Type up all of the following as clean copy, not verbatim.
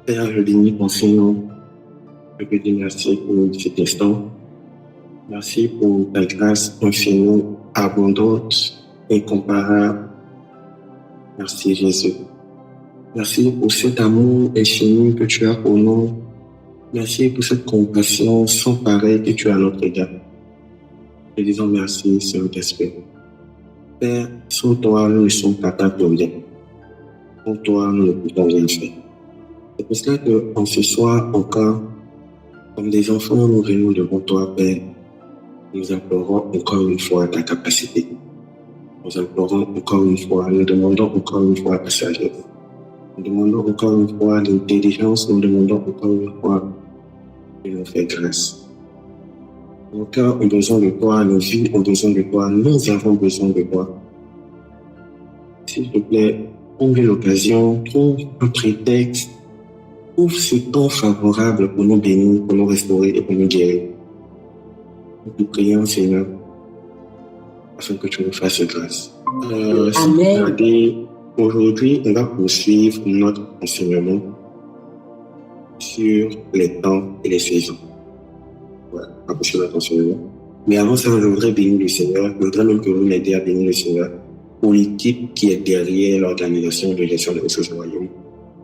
Père, je bénis ton Seigneur. Je te dis merci pour cet instant. Merci pour ta grâce infinie, abondante, incomparable. Merci Jésus. Merci pour cet amour infini que tu as pour nous. Merci pour cette compassion sans pareil que tu as à notre égard. Te disons merci, Saint-Esprit. Père, sans toi, nous ne sommes capables de rien. Sans toi, nous ne pouvons rien faire. C'est pour cela qu'en ce soir encore, comme des enfants, nous venons devant toi, Père. Nous implorons encore une fois ta capacité. Nous implorons encore une fois, nous demandons encore une fois ta sagesse. Nous demandons encore une fois l'intelligence, nous demandons encore une fois de nous faire grâce. Nos cœurs ont besoin de toi, nos vies ont besoin de toi, nous avons besoin de toi. S'il te plaît, trouve l'occasion, trouve un prétexte, trouve ce temps favorable pour nous bénir, pour nous restaurer et pour nous guérir. Nous te prions, Seigneur, afin que tu nous fasses grâce. Amen. Aujourd'hui, on va poursuivre notre enseignement sur les temps et les saisons. Voilà, on va poursuivre notre enseignement. Mais avant ça, je voudrais bénir le Seigneur. Je voudrais même que vous m'aidiez à bénir le Seigneur pour l'équipe qui est derrière l'organisation de gestion des ressources du royaume.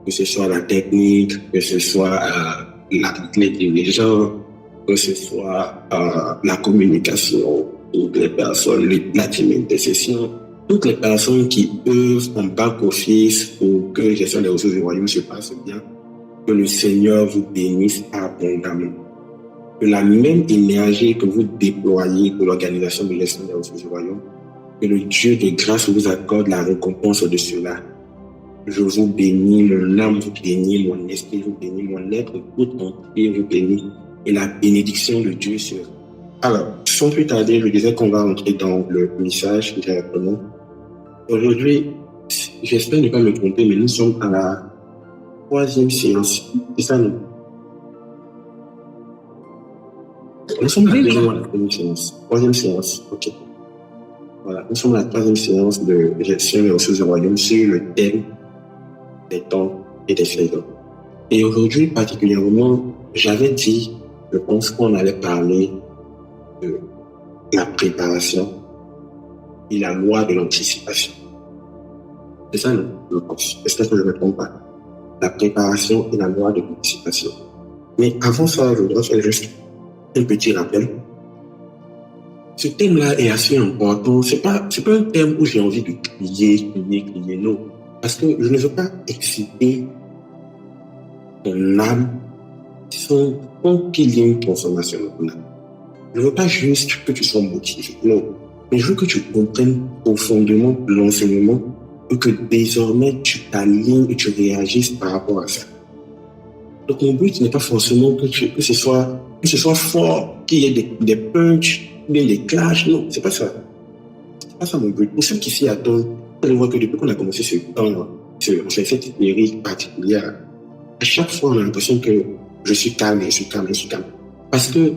Que ce soit la technique, que ce soit les dirigeants, que ce soit la communication, toutes les personnes, la team d'intercession, toutes les personnes qui œuvrent en back-office pour que la gestion des ressources du royaume se passe bien, que le Seigneur vous bénisse abondamment. Que la même énergie que vous déployez pour l'organisation de la gestion des ressources du royaume, que le Dieu de grâce vous accorde la récompense de cela. Je vous bénis, mon âme vous bénit, mon esprit vous bénit, mon être tout entier vous bénit, et la bénédiction de Dieu sur. Alors, sans plus tarder, je disais qu'on va entrer dans le message directement. Aujourd'hui, j'espère ne pas me tromper, mais nous sommes à la 3e séance. C'est ça, non? Nous sommes à la 3e séance. 3e séance, ok. Voilà, nous sommes à la 3e séance de gestion des ressources du royaume sur le thème des temps et des saisons. Et aujourd'hui, particulièrement, j'avais dit, je pense qu'on allait parler de la préparation et la loi de l'anticipation. C'est ça, non? Je pense. Est-ce que je ne me trompe pas? La préparation et la loi de l'anticipation. Mais avant ça, je voudrais faire juste un petit rappel. Ce thème-là est assez important. C'est pas un thème où j'ai envie de crier, non. Parce que je ne veux pas exciter ton âme sans qu'il y ait une transformation de ton âme. Je ne veux pas juste que tu sois motivé, non. Mais je veux que tu comprennes profondément l'enseignement et que désormais tu t'alignes et tu réagisses par rapport à ça. Donc mon but n'est pas forcément que ce soit fort, qu'il y ait des punchs, bien des clashs, non, c'est pas ça. C'est pas ça mon but. Pour ceux qui s'y attendent, vous allez voir que depuis qu'on a commencé ce temps, cette série particulière, à chaque fois on a l'impression que je suis calme. Parce que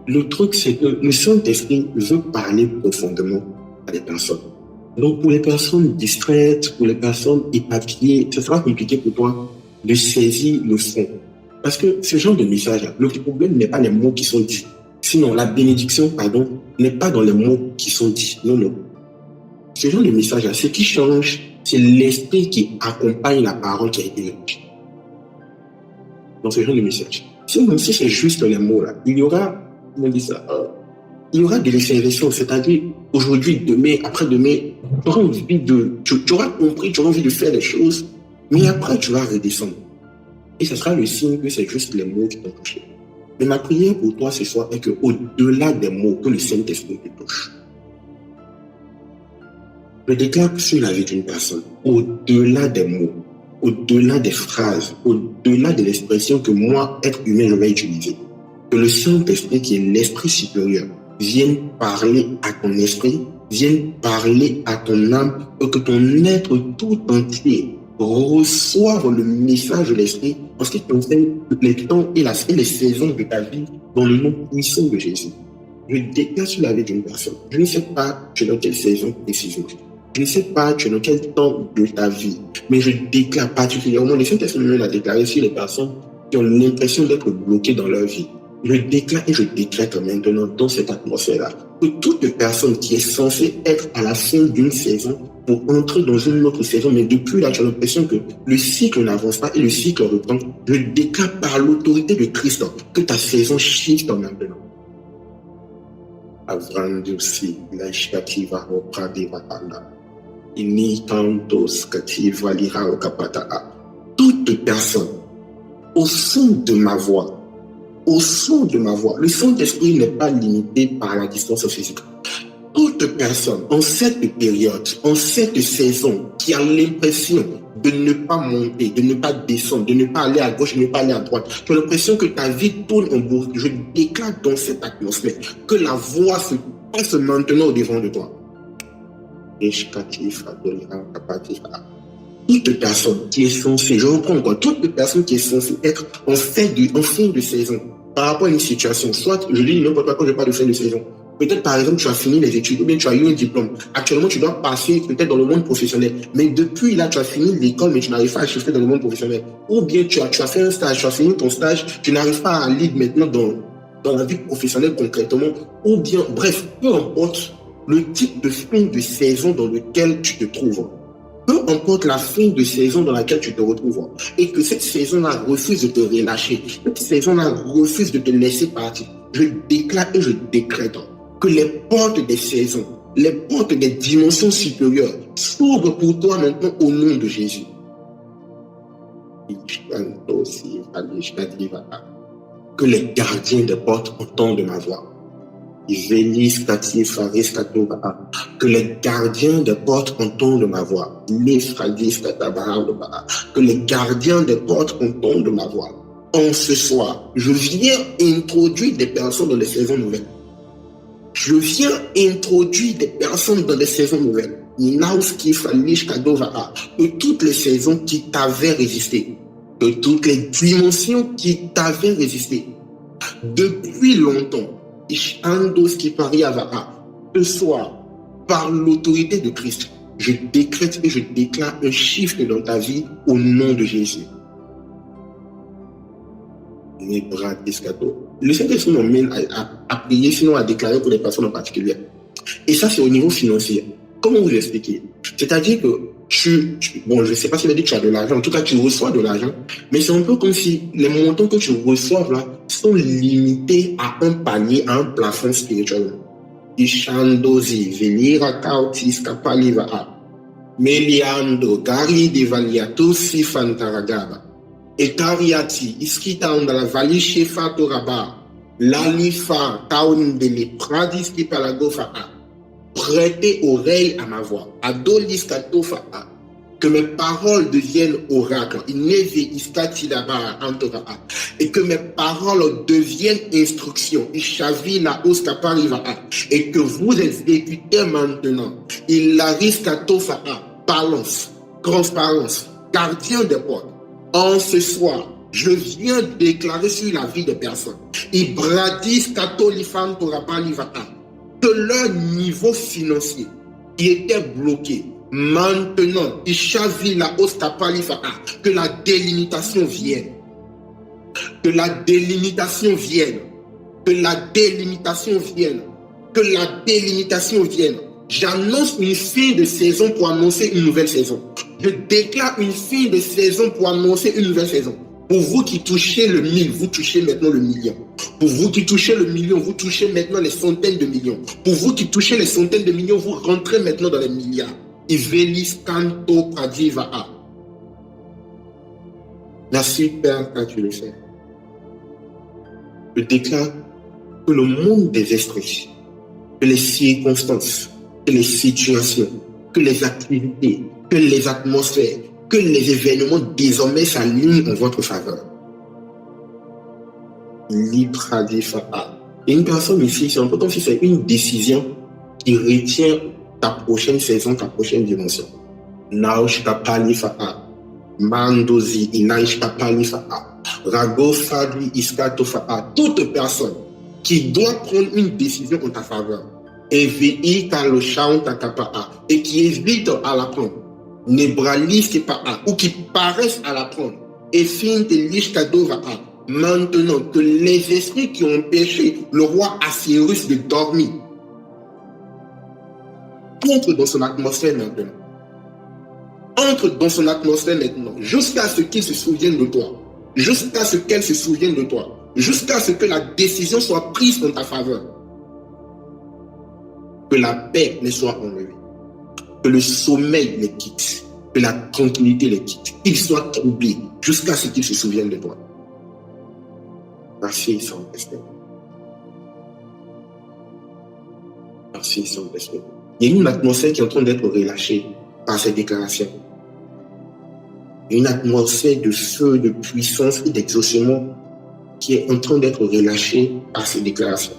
le truc, c'est que le Saint-Esprit veut parler profondément à des personnes. Donc, pour les personnes distraites, pour les personnes éparpillées, ce sera compliqué pour toi de saisir le fond. Parce que ce genre de message, le problème n'est pas les mots qui sont dits. Sinon, la bénédiction, n'est pas dans les mots qui sont dits. Non. Ce genre de message, ce qui change, c'est l'esprit qui accompagne la parole qui a été lâchée. Dans ce genre de message. Sinon, si c'est juste les mots, là, il y aura de l'effervescence, c'est-à-dire aujourd'hui, demain, après-demain, tu auras compris, tu auras envie de faire des choses, mais après tu vas redescendre. Et ce sera le signe que c'est juste les mots qui t'ont touché. Mais ma prière pour toi ce soir est qu'au-delà des mots, que le Saint-Esprit te touche. Je déclare sur la vie d'une personne, au-delà des mots, au-delà des phrases, au-delà de l'expression que moi, être humain, je vais utiliser, que le Saint-Esprit qui est l'Esprit supérieur vienne parler à ton esprit, vienne parler à ton âme, et que ton être tout entier reçoive le message de l'esprit en ce qui concerne les temps et les saisons de ta vie dans le nom puissant de Jésus. Je déclare sur la vie d'une personne. Je ne sais pas tu es dans quelle saison précisément. Je ne sais pas tu es dans quel temps de ta vie, mais je déclare particulièrement, le Saint-Esprit a déclaré sur les personnes qui ont l'impression d'être bloquées dans leur vie. Je déclare et je décrète maintenant dans cette atmosphère-là que toute personne qui est censée être à la fin d'une saison pour entrer dans une autre saison, mais depuis là, tu as l'impression que le cycle n'avance pas et le cycle reprend. Je déclare par l'autorité de Christ que ta saison shift maintenant. Avrandusi, la shkativa opradiva anda. Ini kantos kativa lira okapata. Toute personne au son de ma voix, au son de ma voix. Le Saint-Esprit n'est pas limité par la distance physique. Toute personne en cette période, en cette saison, qui a l'impression de ne pas monter, de ne pas descendre, de ne pas aller à gauche, de ne pas aller à droite, tu as l'impression que ta vie tourne en boucle. Je déclare dans cette atmosphère que la voix se passe maintenant au devant de toi. Toute personne qui est censée, je reprends encore, toute personne qui est censée être en fin de saison, par rapport à une situation, soit, je dis n'importe quoi quand je parle de fin de saison, peut-être par exemple tu as fini les études, ou bien tu as eu un diplôme, actuellement tu dois passer peut-être dans le monde professionnel, mais depuis là tu as fini l'école mais tu n'arrives pas à shifter dans le monde professionnel, ou bien tu as fait un stage, tu as fini ton stage, tu n'arrives pas à aller maintenant dans la vie professionnelle concrètement, ou bien, bref, peu importe le type de fin de saison dans lequel tu te trouves. Peu importe la fin de saison dans laquelle tu te retrouves, et que cette saison-là refuse de te relâcher, cette saison-là refuse de te laisser partir, je déclare et je décrète que les portes des saisons, les portes des dimensions supérieures s'ouvrent pour toi maintenant au nom de Jésus. Que les gardiens des portes entendent ma voix. Que les gardiens des portes entendent ma voix. Que les gardiens des portes entendent ma voix. En ce soir, je viens introduire des personnes dans les saisons nouvelles. Je viens introduire des personnes dans les saisons nouvelles. De toutes les saisons qui t'avaient résisté. De toutes les dimensions qui t'avaient résisté. Depuis longtemps. Ce soir, par l'autorité de Christ, je décrète et je déclare un shift dans ta vie au nom de Jésus. Le Saint-Esprit m'emmène à prier, sinon à déclarer pour les personnes en particulier. Et ça, c'est au niveau financier. Comment vous expliquer? C'est-à-dire que bon, je ne sais pas si on a dit que tu as de l'argent, en tout cas tu reçois de l'argent, mais c'est un peu comme si les montants que tu reçois là sont limités à un panier, à un plafond spirituel. Ishandozi, Velira Kautis, Kapaliva, Meliando, Gari de Valiato, Sifantaragaba, Etariati, Iskita on la Vali Shefa Toraba, Lalifa, Taun de Lepradis, Kipalagofa. Prêtez oreille à ma voix. Que mes paroles deviennent oracles. Et que mes paroles deviennent instructions. Et que vous exécutez maintenant. Balance, transparence, gardien des portes. En ce soir, je viens déclarer sur la vie des personnes. Que leur niveau financier qui était bloqué, maintenant, que la délimitation vienne. Que la délimitation vienne. Que la délimitation vienne. Que la délimitation vienne. J'annonce une fin de saison pour annoncer une nouvelle saison. Je déclare une fin de saison pour annoncer une nouvelle saison. Pour vous qui touchez le 1000, vous touchez maintenant le million. Pour vous qui touchez le million, vous touchez maintenant les centaines de millions. Pour vous qui touchez les centaines de millions, vous rentrez maintenant dans les milliards. Ivelis Kanto Pradiva. Merci Père quand tu le fais. Je déclare que le monde des esprits, que les circonstances, que les situations, que les activités, que les atmosphères, que les événements désormais s'alignent en votre faveur. Et une personne ici, c'est un peu comme si c'est une décision qui retient ta prochaine saison, ta prochaine dimension. Naush kapali fa'a, mandozi inaish kapali fa'a, rago fadli iskato fa'a. Toute personne qui doit prendre une décision en ta faveur, et qui évite à la prendre, nebraliste pa'a, ou qui paraissent à la prendre, et fin te lishkadova. Maintenant que les esprits qui ont empêché le roi Assyrus de dormir entrent dans son atmosphère maintenant. Entre dans son atmosphère maintenant, jusqu'à ce qu'il se souvienne de toi, jusqu'à ce qu'elle se souvienne de toi, jusqu'à ce que la décision soit prise en ta faveur. Que la paix ne soit enlevée, que le sommeil les quitte, que la tranquillité les quitte, qu'ils soient troublés jusqu'à ce qu'ils se souviennent de toi. Merci, Saint-Esprit. Merci, Saint-Esprit. Il y a une atmosphère qui est en train d'être relâchée par ces déclarations. Une atmosphère de feu, de puissance et d'exaucement qui est en train d'être relâchée par ces déclarations.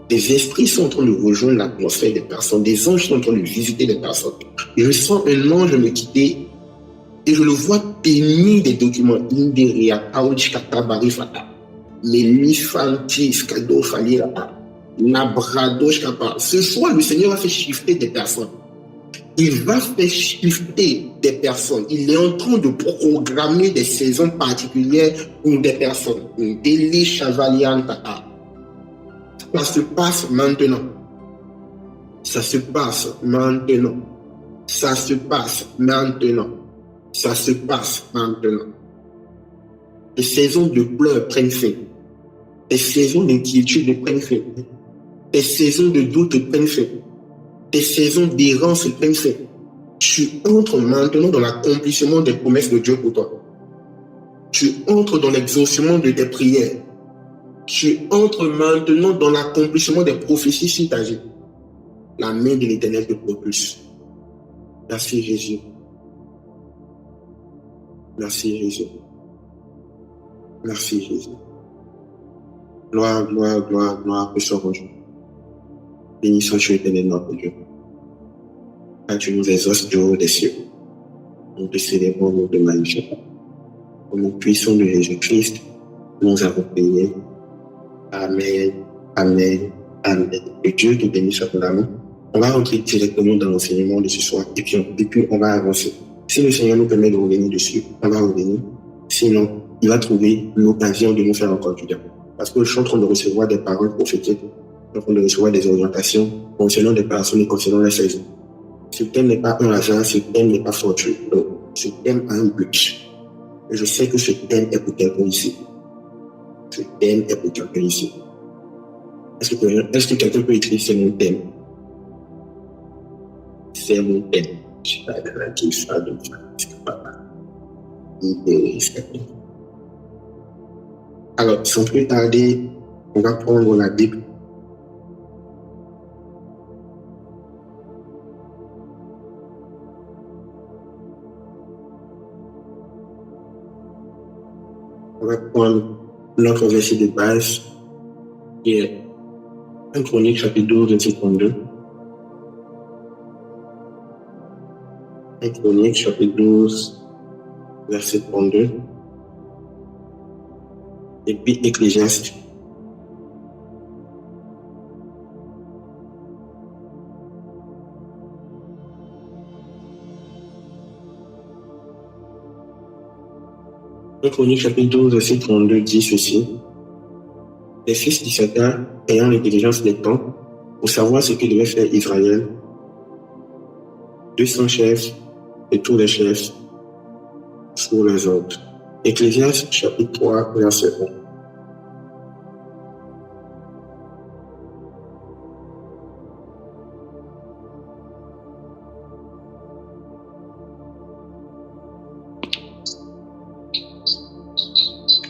Des esprits sont en train de rejoindre l'atmosphère des personnes, des anges sont en train de visiter les personnes. Et je sens un ange me quitter et je le vois tenir des documents. Ce soir, le Seigneur va faire shifter des personnes. Il va faire shifter des personnes. Il est en train de programmer des saisons particulières pour des personnes. Ça se passe maintenant. Ça se passe maintenant. Ça se passe maintenant. Ça se passe maintenant. Les saisons de pleurs prennent fin. Les saisons d'inquiétude prennent fin. Les saisons de doute prennent fin. Les saisons d'errance prennent fin. Tu entres maintenant dans l'accomplissement des promesses de Dieu pour toi. Tu entres dans l'exaucement de tes prières. Tu entres maintenant dans l'accomplissement des prophéties sur ta vie. La main de l'Éternel te propulse. Merci Jésus. Merci Jésus. Merci Jésus. Gloire, gloire, gloire, gloire, que soit rejoint. Bénissons tu éternel notre Dieu. Car tu nous exauces du haut des cieux. Nous te célébrons, nous te magnifions. Au nom puissant de Jésus-Christ, nous avons prié. Amen, amen, amen. Que Dieu te bénisse abondamment. On va rentrer directement dans l'enseignement de ce soir et puis on va avancer. Si le Seigneur nous permet de revenir dessus, on va revenir. Sinon, il va trouver l'occasion de nous faire encore du bien. Parce que je suis en train de recevoir des paroles prophétiques, je suis en train de recevoir des orientations concernant des personnes et concernant la saison. Ce thème n'est pas un hasard, ce thème n'est pas fortuit. Donc, ce thème a un but. Et je sais que ce thème est pour quelqu'un ici. Ce thème est pour quelqu'un ici. Est-ce que quelqu'un peut écrire c'est mon thème? C'est mon thème. Je sais pas qui ça de Alors, sans plus tarder, on va prendre la Bible. On va prendre notre verset de base, qui est 1 Chronique chapitre 12, verset 32. 1 Chronique chapitre 12, verset 32. Et puis Ecclésiaste. Chronique chapitre 12, verset 32 dit ceci. Les fils d'Issachar, ayant l'intelligence des temps, pour savoir ce que devait faire Israël, 200 chefs et tous les chefs sur les autres. Ecclésiaste chapitre 3, verset 1.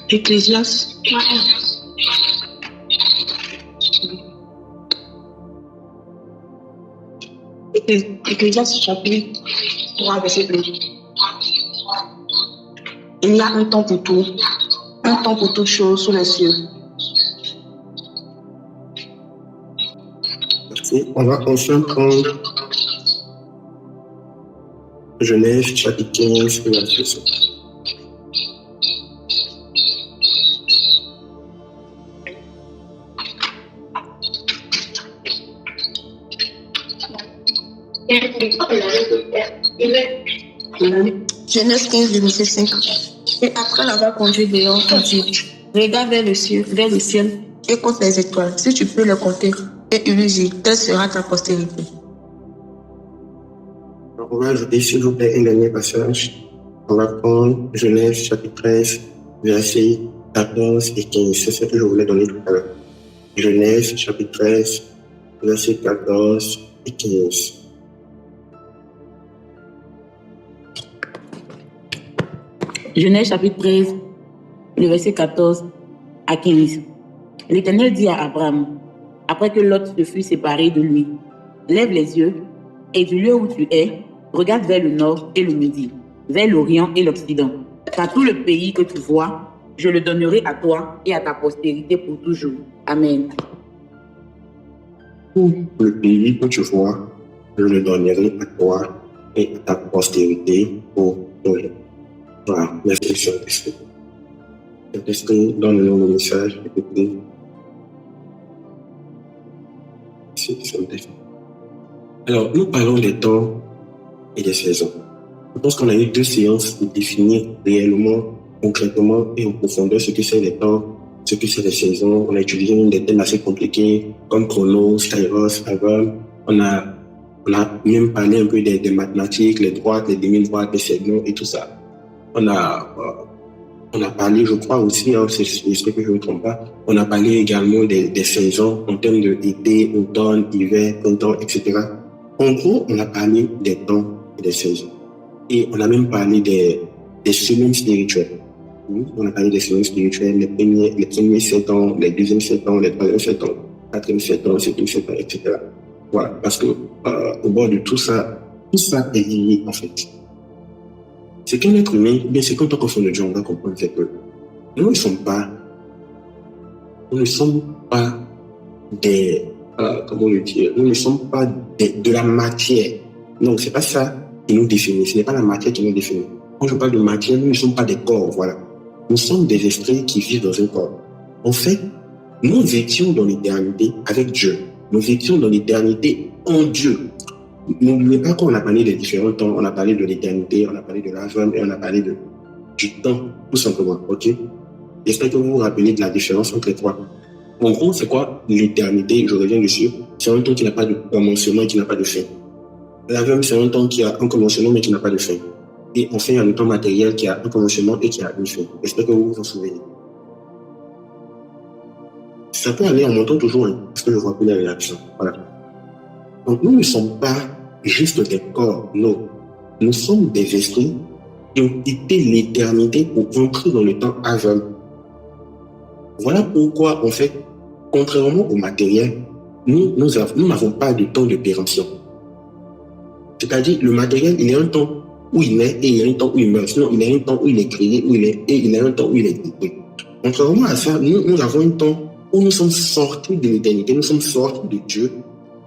Ecclésiaste 3, 1. Ecclésiaste chapitre 3, verset 1. Il y a un temps pour tout, un temps pour toute chose sous les cieux. Merci. On va enfin prendre Genèse chapitre 15, verset 5. Genèse 15, verset 5. Et après l'avoir conduit dehors, il dit, regarde vers le ciel et compte les étoiles, si tu peux les compter. Et il lui dit, telle sera ta postérité. On va ajouter, s'il vous plaît, un dernier passage. On va prendre Genèse chapitre 13, versets 14 et 15. C'est ce que je voulais donner tout à l'heure. Genèse chapitre 13, versets 14 et 15. Genèse chapitre 13, le verset 14 à 15. L'Éternel dit à Abraham, après que Lot se fut séparé de lui, lève les yeux et du lieu où tu es, regarde vers le nord et le midi, vers l'Orient et l'Occident. Car tout le pays que tu vois, je le donnerai à toi et à ta postérité pour toujours. Amen. Tout le pays que tu vois, je le donnerai à toi et à ta postérité pour toujours. Voilà, merci Saint-Esprit. Saint-Esprit, donne-nous le message, écoutez. Merci Saint-Esprit. Alors, nous parlons des temps et des saisons. Je pense qu'on a eu 2 séances pour définir réellement, concrètement et en profondeur ce que c'est les temps, ce que c'est les saisons. On a utilisé des thèmes assez compliqués comme Chronos, Kairos, Aval. On a même parlé un peu des mathématiques, les droites, les demi-droites, les segments et tout ça. On a parlé, je crois aussi, c'est ce que je ne me trompe pas, on a parlé également des saisons en termes de été, automne, hiver, printemps, etc. En gros, on a parlé des temps et des saisons. Et on a même parlé des semaines spirituelles. On a parlé des semaines spirituelles, les premiers 7 ans, les deuxièmes 7 ans, les troisièmes 7 ans, quatrième 7 ans, septième 7 ans, etc. Voilà, parce que au bord de tout ça est lié en fait. C'est qu'un être humain, bien c'est qu'en tant qu'enfant de Dieu, on doit comprendre que nous ne sommes pas des, comment le dire, nous ne sommes pas de la matière. Non, c'est pas ça qui nous définit, ce n'est pas la matière qui nous définit. Quand je parle de matière, nous ne sommes pas des corps, voilà. Nous sommes des esprits qui vivent dans un corps. En fait, nous étions dans l'éternité avec Dieu. Nous étions dans l'éternité en Dieu. N'oubliez pas qu'on a parlé des différents temps, on a parlé de l'éternité, on a parlé de l'âme et on a parlé du temps, tout simplement, ok? J'espère que vous vous rappelez de la différence entre les trois. En gros, c'est quoi l'éternité? Je reviens dessus. C'est un temps qui n'a pas de commencement et qui n'a pas de fin. L'âme, c'est un temps qui a un commencement mais qui n'a pas de fin. Et enfin, il y a le temps matériel qui a un commencement et qui a une fin. J'espère que vous vous en souvenez. Ça peut aller en montant toujours, hein, parce que je vois plus les réactions. Voilà. Donc, nous ne sommes pas juste des corps, non. Nous sommes des esprits qui ont quitté l'éternité pour entrer dans le temps aveugle. Voilà pourquoi, en fait, contrairement au matériel, nous n'avons pas de temps de péremption. C'est-à-dire, le matériel, il y a un temps où il naît et il y a un temps où il meurt. Sinon, il y a un temps où il est créé, et il y a un temps où il est détruit. Contrairement à ça, nous avons un temps où nous sommes sortis de l'éternité, nous sommes sortis de Dieu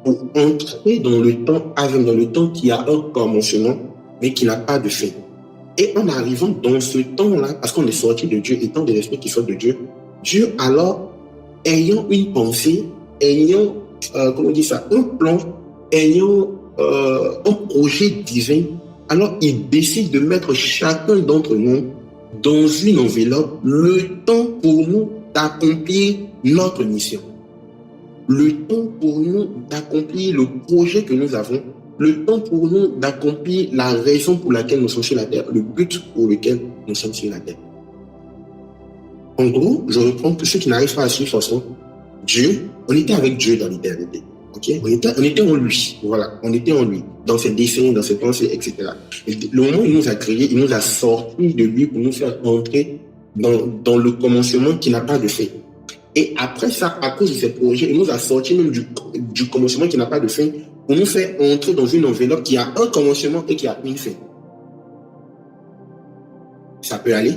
pour entrer dans le temps aveugle, dans le temps qui a un commencement, mais qui n'a pas de fin. Et en arrivant dans ce temps-là, parce qu'on est sorti de Dieu, étant des esprits qui sortent de Dieu, Dieu alors, ayant une pensée, ayant, comment on dit ça, un plan, ayant un projet divin, alors il décide de mettre chacun d'entre nous dans une enveloppe le temps pour nous d'accomplir notre mission. Le temps pour nous d'accomplir le projet que nous avons, le temps pour nous d'accomplir la raison pour laquelle nous sommes sur la terre, le but pour lequel nous sommes sur la terre. En gros, je reprends que ceux qui n'arrivent pas à suivre façon, Dieu, on était avec Dieu dans l'éternité. Okay? On était en lui, voilà, on était en lui, dans ses desseins, dans ses pensées, etc. Et le moment où il nous a créés, il nous a sortis de lui pour nous faire entrer dans le commencement qui n'a pas de fin. Et après ça, à cause de ces projets, il nous a sortis même du commencement qui n'a pas de fin pour nous faire entrer dans une enveloppe qui a un commencement et qui a une fin. Ça peut aller,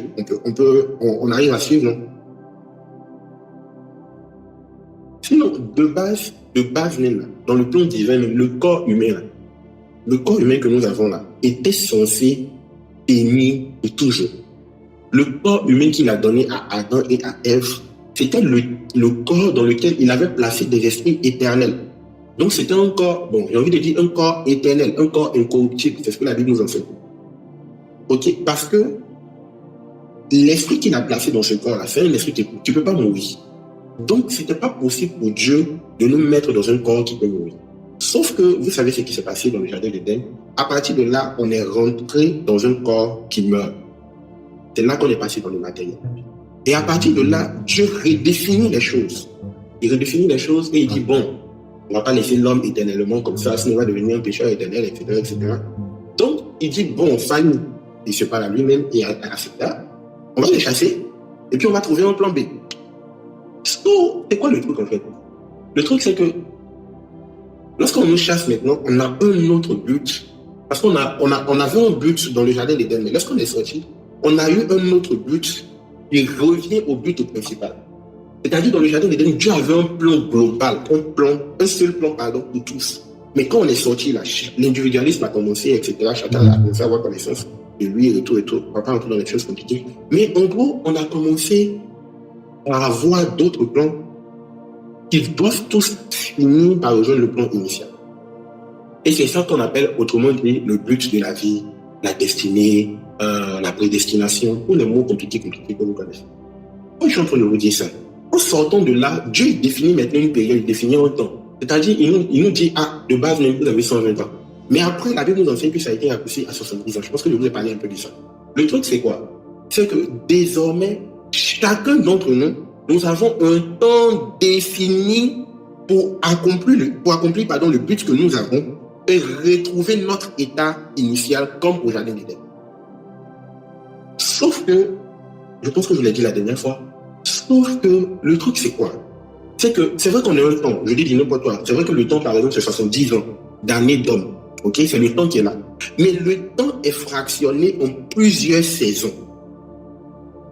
on arrive à suivre, non? Sinon, de base même, là, dans le plan divin, le corps humain, là, le corps humain que nous avons là, était censé tenir de toujours. Le corps humain qu'il a donné à Adam et à Ève, c'était le corps dans lequel il avait placé des esprits éternels. Donc c'était un corps, bon, j'ai envie de dire un corps éternel, un corps incorruptible, c'est ce que la Bible nous enseigne. Ok, parce que l'esprit qu'il a placé dans ce corps-là, c'est un esprit que tu ne peux pas mourir. Donc c'était pas possible pour Dieu de nous mettre dans un corps qui peut mourir. Sauf que vous savez ce qui s'est passé dans le jardin d'Éden. À partir de là, on est rentré dans un corps qui meurt. C'est là qu'on est passé dans le matériel. Et à partir de là, Dieu redéfinit les choses. Il redéfinit les choses et il dit, bon, on ne va pas laisser l'homme éternellement comme ça, sinon il va devenir un pécheur éternel, etc., etc. Donc, il dit, bon, Fanny, il se parle à lui-même et à Satan, on va les chasser et puis on va trouver un plan B. So, c'est quoi le truc en fait? Le truc, c'est que lorsqu'on nous chasse maintenant, on a un autre but. Parce qu'on avait un but dans le jardin d'Éden, mais lorsqu'on est sorti, on a eu un autre but qui revient au but principal. C'est-à-dire, dans le jardin d'Éden, Dieu avait un plan global, un seul plan, pour tous. Mais quand on est sorti là, l'individualisme a commencé, etc. Chacun a commencé à avoir connaissance de lui et tout. On va pas rentrer dans les choses compliquées. Mais en gros, on a commencé à avoir d'autres plans qui doivent tous finir par rejoindre le plan initial. Et c'est ça qu'on appelle, autrement dit, le but de la vie, la destinée, la prédestination, tous les mots compliqués que vous connaissez. Quand je suis en train de vous dire ça, en sortant de là, Dieu définit maintenant une période, il définit un temps. C'est-à-dire, il nous dit, de base, vous avez 120 ans. Mais après, la Bible nous enseigne que ça a été raccourci à 70 ans. Je pense que je vous ai parlé un peu de ça. Le truc, c'est quoi? C'est que désormais, chacun d'entre nous, nous avons un temps défini pour accomplir le but que nous avons et retrouver notre état initial comme au jardin d'Éden. Sauf que, je pense que je l'ai dit la dernière fois, sauf que le truc c'est quoi? C'est que c'est vrai qu'on a un temps, je dis n'importe quoi, c'est vrai que le temps par exemple c'est 70 ans d'années d'homme, ok? C'est le temps qui est là. Mais le temps est fractionné en plusieurs saisons.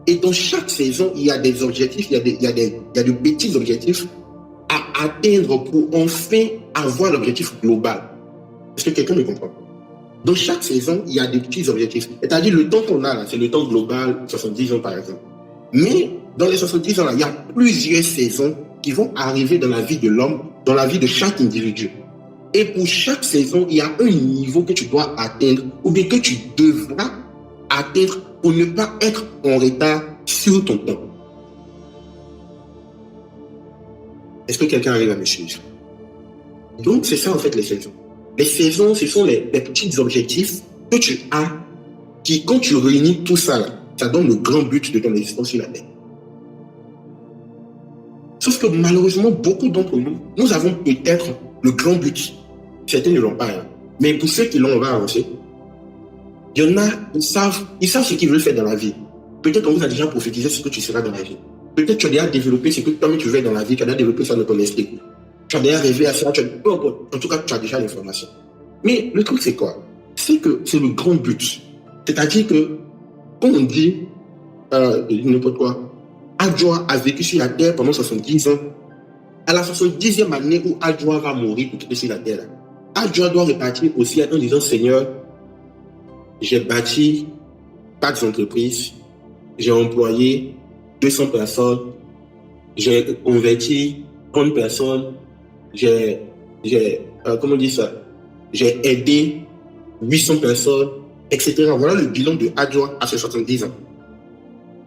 Et dans chaque saison, il y a des objectifs, il y a de petits objectifs à atteindre pour enfin avoir l'objectif global. Est-ce que quelqu'un me comprend? Dans chaque saison, il y a des petits objectifs. C'est-à-dire, le temps qu'on a là, c'est le temps global, 70 ans par exemple. Mais dans les 70 ans là, il y a plusieurs saisons qui vont arriver dans la vie de l'homme, dans la vie de chaque individu. Et pour chaque saison, il y a un niveau que tu dois atteindre ou bien que tu devras atteindre pour ne pas être en retard sur ton temps. Est-ce que quelqu'un arrive à me suivre? Donc, c'est ça en fait les saisons. Les saisons, ce sont les petits objectifs que tu as qui, quand tu réunis tout ça, là, ça donne le grand but de ton existence sur la terre. Sauf que malheureusement, beaucoup d'entre nous, nous avons peut-être le grand but. Certains ne l'ont pas. Hein. Mais pour ceux qui l'ont, on va avancer. Il y en a, ils savent ce qu'ils veulent faire dans la vie. Peut-être qu'on vous a déjà prophétisé ce que tu seras dans la vie. Peut-être que tu as déjà développé ce que toi-même tu veux dans la vie, tu as déjà développé ça dans ton esprit. Tu as déjà rêvé à ça, peu importe. En tout cas, tu as déjà l'information. Mais le truc, c'est quoi? C'est que c'est le grand but. C'est-à-dire que, quand on dit, n'importe quoi, Adjoa a vécu sur la terre pendant 70 ans. À la 70e année où Adjoa va mourir pour quitter sur la terre, Adjoa doit repartir aussi en disant, Seigneur, j'ai bâti 4 entreprises, j'ai employé 200 personnes, j'ai converti 30 personnes, j'ai aidé 800 personnes, etc. Voilà le bilan de Adjoa à ses 70 ans.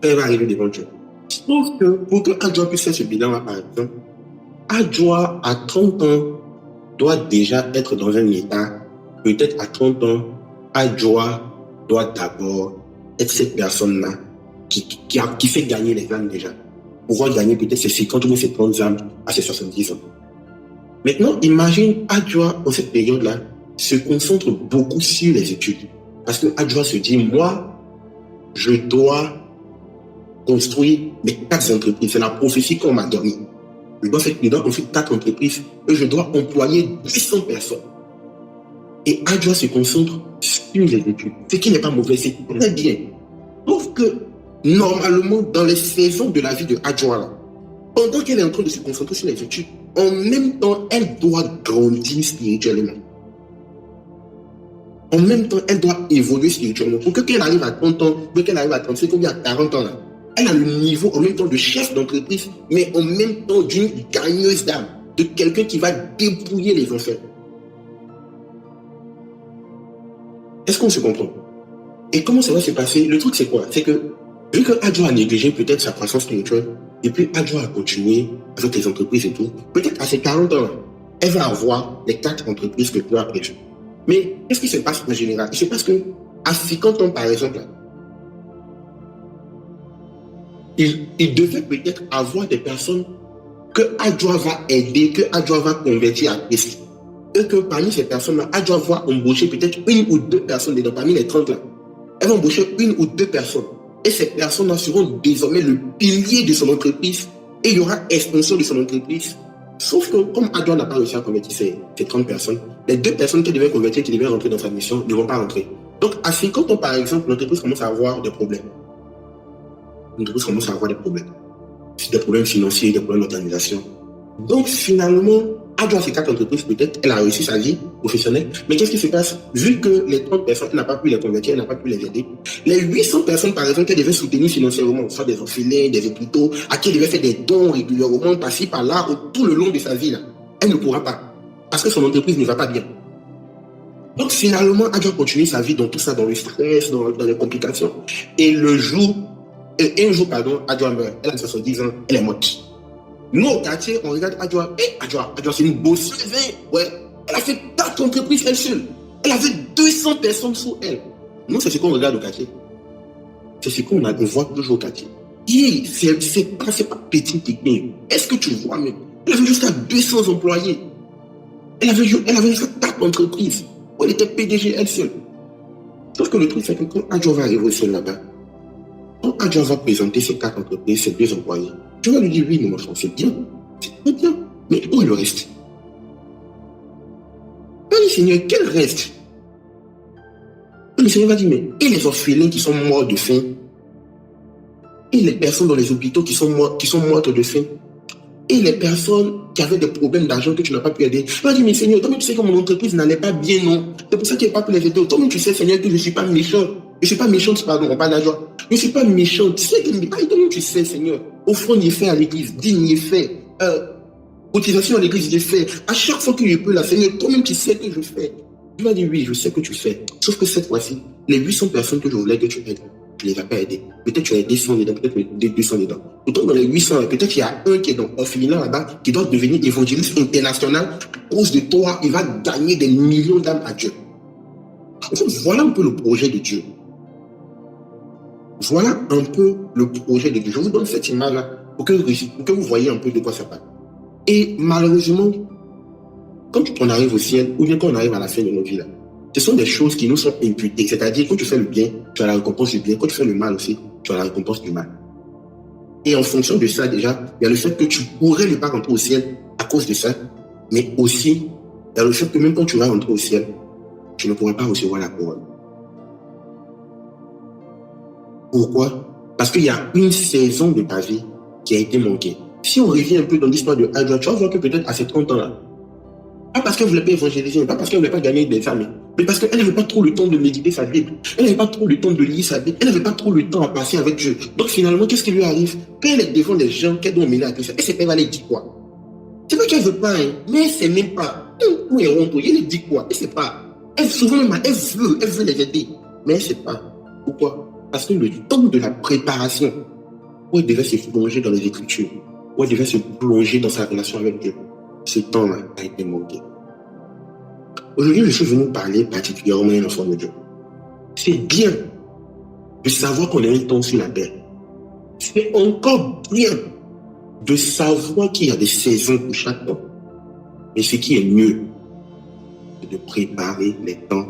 Elle va arriver devant Dieu. Sauf que pour que Adjoa puisse faire ce bilan-là, par exemple, Adjoa à 30 ans doit déjà être dans un état, peut-être à 30 ans, Adjoa doit d'abord être cette personne-là qui fait gagner les âmes déjà. Pouvoir gagner peut-être ses 50 ou ses 30 âmes à ses 70 ans. Maintenant, imagine Adjoa, dans cette période-là, se concentre beaucoup sur les études. Parce que Adjoa se dit, moi, je dois construire mes 4 entreprises. C'est la prophétie qu'on m'a donnée. Je dois construire 4 entreprises et je dois employer 800 personnes. Et Adjoa se concentre sur les études. Ce qui n'est pas mauvais, c'est très bien. Sauf que, normalement, dans les saisons de la vie de Adjoa, pendant qu'elle est en train de se concentrer sur les études, en même temps, elle doit grandir spirituellement. En même temps, elle doit évoluer spirituellement. Pour que qu'elle arrive à 30 ans, pour qu'elle arrive à 35 ou bien à 40 ans, là, elle a le niveau en même temps de chef d'entreprise, mais en même temps d'une gagneuse d'âme, de quelqu'un qui va dépouiller les enfers. Est-ce qu'on se comprend? Et comment ça va se passer? Le truc, c'est quoi? C'est que, vu que Adjo a négligé peut-être sa croissance spirituelle, et puis Adjo a continué avec les entreprises et tout, peut-être à ses 40 ans, elle va avoir les 4 entreprises que toi après. Mais qu'est-ce qui se passe en général? Il se passe que, à 50 ans, par exemple, il devait peut-être avoir des personnes que Adjoa va aider, que Adjoa va convertir à Christ. Et que parmi ces personnes-là, Adjoa va embaucher peut-être 1 ou 2 personnes dedans, parmi les 30 là. Elle va embaucher 1 ou 2 personnes. Et ces personnes-là seront désormais le pilier de son entreprise. Et il y aura expansion de son entreprise. Sauf que, comme Adjoa n'a pas réussi à convertir ces 30 personnes, les 2 personnes qui devaient convertir, qui devaient rentrer dans sa mission, ne vont pas rentrer. Donc, à 50 ans, par exemple, l'entreprise commence à avoir des problèmes. L'entreprise commence à avoir des problèmes financiers, des problèmes d'organisation. Donc, finalement, Adjoa, ces 4 entreprises, peut-être, elle a réussi sa vie professionnelle. Mais qu'est-ce qui se passe? Vu que les 30 personnes, elle n'a pas pu les convertir, elle n'a pas pu les aider. Les 800 personnes, par exemple, qu'elle devait soutenir financièrement, soit des orphelins, des hôpitaux, à qui elle devait faire des dons régulièrement, par-ci, par-là, tout le long de sa vie, là, elle ne pourra pas. Parce que son entreprise ne va pas bien. Donc, finalement, Adjoa continue sa vie dans tout ça, dans le stress, dans les complications. Et un jour, Adjoa meurt. Elle a 70 ans, elle est morte. Nous, au quartier, on regarde Adjoa. Adjoa, c'est une bosseuse, hein? Ouais. Elle a fait 4 entreprises, elle seule. Elle avait 200 personnes sous elle. Nous, c'est ce qu'on regarde au quartier. C'est ce qu'on voit toujours au quartier. C'est pas petit technique. Est-ce que tu vois même? Elle avait jusqu'à 200 employés. Elle avait jusqu'à 4 entreprises. Elle était PDG, elle seule. Sauf que le truc, c'est que quand Adjoa va arriver au ciel là-bas, quand Adjoa va présenter ses 4 entreprises, ses 2 employés, tu vas lui dire, oui, mon enfant, c'est bien. C'est très bien. Mais où est le reste? Le Seigneur, quel reste? Le Seigneur va dire, mais et les orphelins qui sont morts de faim? Et les personnes dans les hôpitaux qui sont mortes de faim? Et les personnes qui avaient des problèmes d'argent que tu n'as pas pu aider? Il va dire, mais Seigneur, toi-même tu sais que mon entreprise n'allait pas bien, non? C'est pour ça qu'il n'y a pas pu les aider. Toi-même tu sais, Seigneur, que je ne suis pas méchant. Je ne suis pas méchante, pardon, on parle d'Adjoa. Je ne suis pas méchante. Tu sais, toi-même tu sais, Seigneur. Offrande, il fait à l'église. Digne, il fait. Cotisation à l'église, il fait. À chaque fois que je peux, là, Seigneur, toi-même tu sais que je fais. Tu vas dire, oui, je sais que tu fais. Sauf que cette fois-ci, les 800 personnes que je voulais que tu aides, tu ne les as pas aidées. Peut-être tu as aidé 100 dedans, peut-être 200 dedans. Pourtant, dans les 800, peut-être il y a un qui est dans orphelinat là-bas, qui doit devenir évangéliste international. À cause de toi, il va gagner des millions d'âmes à Dieu. Voilà un peu le projet de Dieu. Voilà un peu le projet de Dieu. Je vous donne cette image-là pour que vous voyez un peu de quoi ça parle. Et malheureusement, quand on arrive au ciel, ou bien quand on arrive à la fin de notre vie, là, ce sont des choses qui nous sont imputées. C'est-à-dire, quand tu fais le bien, tu as la récompense du bien. Quand tu fais le mal aussi, tu as la récompense du mal. Et en fonction de ça, déjà, il y a le fait que tu pourrais ne pas rentrer au ciel à cause de ça, mais aussi, il y a le fait que même quand tu vas rentrer au ciel, tu ne pourras pas recevoir la couronne. Pourquoi? Parce qu'il y a une saison de ta vie qui a été manquée. Si on revient un peu dans l'histoire de Adjoa, tu vas voir que peut-être à ces 30 ans-là, pas parce qu'elle ne voulait pas évangéliser, pas parce qu'elle ne voulait pas gagner des femmes, mais parce qu'elle n'avait pas trop le temps de méditer sa Bible. Elle n'avait pas trop le temps de lire sa Bible. Elle n'avait pas trop le temps à passer avec Dieu. Donc finalement, qu'est-ce qui lui arrive? Quand elle est devant les gens qu'elle doit mener à Christ, elle sait pas, elle va aller dire quoi? C'est pas qu'elle veut pas, hein, mais elle sait même pas. Où est Ronto? Elle dit quoi? Elle sait pas. Souvent même, elle veut les aider, mais elle sait pas. Pourquoi? Parce que le temps de la préparation, où elle devait se plonger dans les Écritures, où elle devait se plonger dans sa relation avec Dieu, ce temps-là a été manqué. Aujourd'hui, je suis venu parler particulièrement à un enfant de Dieu. C'est bien de savoir qu'on a un temps sur la terre. C'est encore bien de savoir qu'il y a des saisons pour chaque temps. Mais ce qui est mieux, c'est de préparer les temps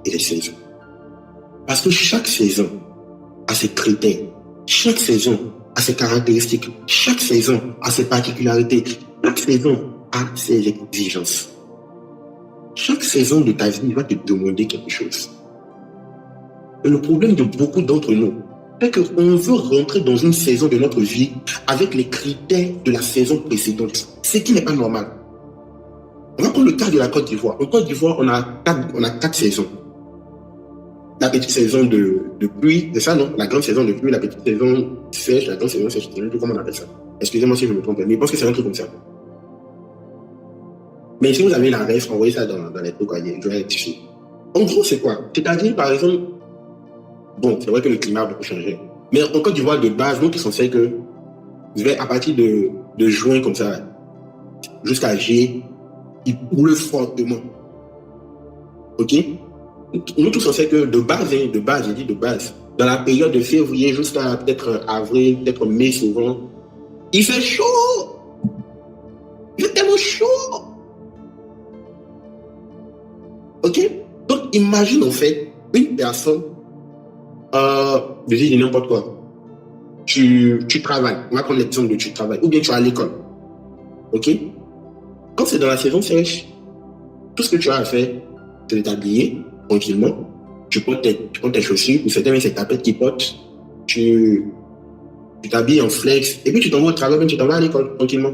et les saisons. Parce que chaque saison a ses critères, chaque saison a ses caractéristiques, chaque saison a ses particularités, chaque saison a ses exigences. Chaque saison de ta vie va te demander quelque chose. Et le problème de beaucoup d'entre nous, fait qu'on veut rentrer dans une saison de notre vie avec les critères de la saison précédente, ce qui n'est pas normal. On va prendre le cas de la Côte d'Ivoire. En Côte d'Ivoire, on a quatre saisons. La petite saison de pluie, c'est ça, non? La grande saison de pluie, la petite saison sèche, la grande saison sèche, je ne sais plus comment on appelle ça. Excusez-moi si je me trompe, mais je pense que c'est un truc comme ça. Mais si vous avez la ref, envoyez ça dans les trucs, je vais rectifier. En gros, c'est quoi? C'est-à-dire, par exemple, bon, c'est vrai que le climat a beaucoup changé. Mais en Côte d'Ivoire, de base, nous qui sont censés que, vous verrez, à partir de juin, comme ça, jusqu'à juillet, il pleut fortement. Ok? Nous tous on sait que de base, j'ai dit de base, dans la période de février jusqu'à peut-être avril, peut-être mai souvent, il fait chaud. Il fait tellement chaud. Ok? Donc imagine en fait une personne, je dis n'importe quoi. Tu travailles, on va prendre l'exemple de tu travailles, ou bien tu es à l'école. Ok? Quand c'est dans la saison sèche, tout ce que tu as à faire, c'est de t'habiller tranquillement, tu portes tes chaussures, ou certains c'est ta tête qui porte, tu t'habilles en flex, et puis tu t'envoies au travail, même tu t'envoies à l'école tranquillement.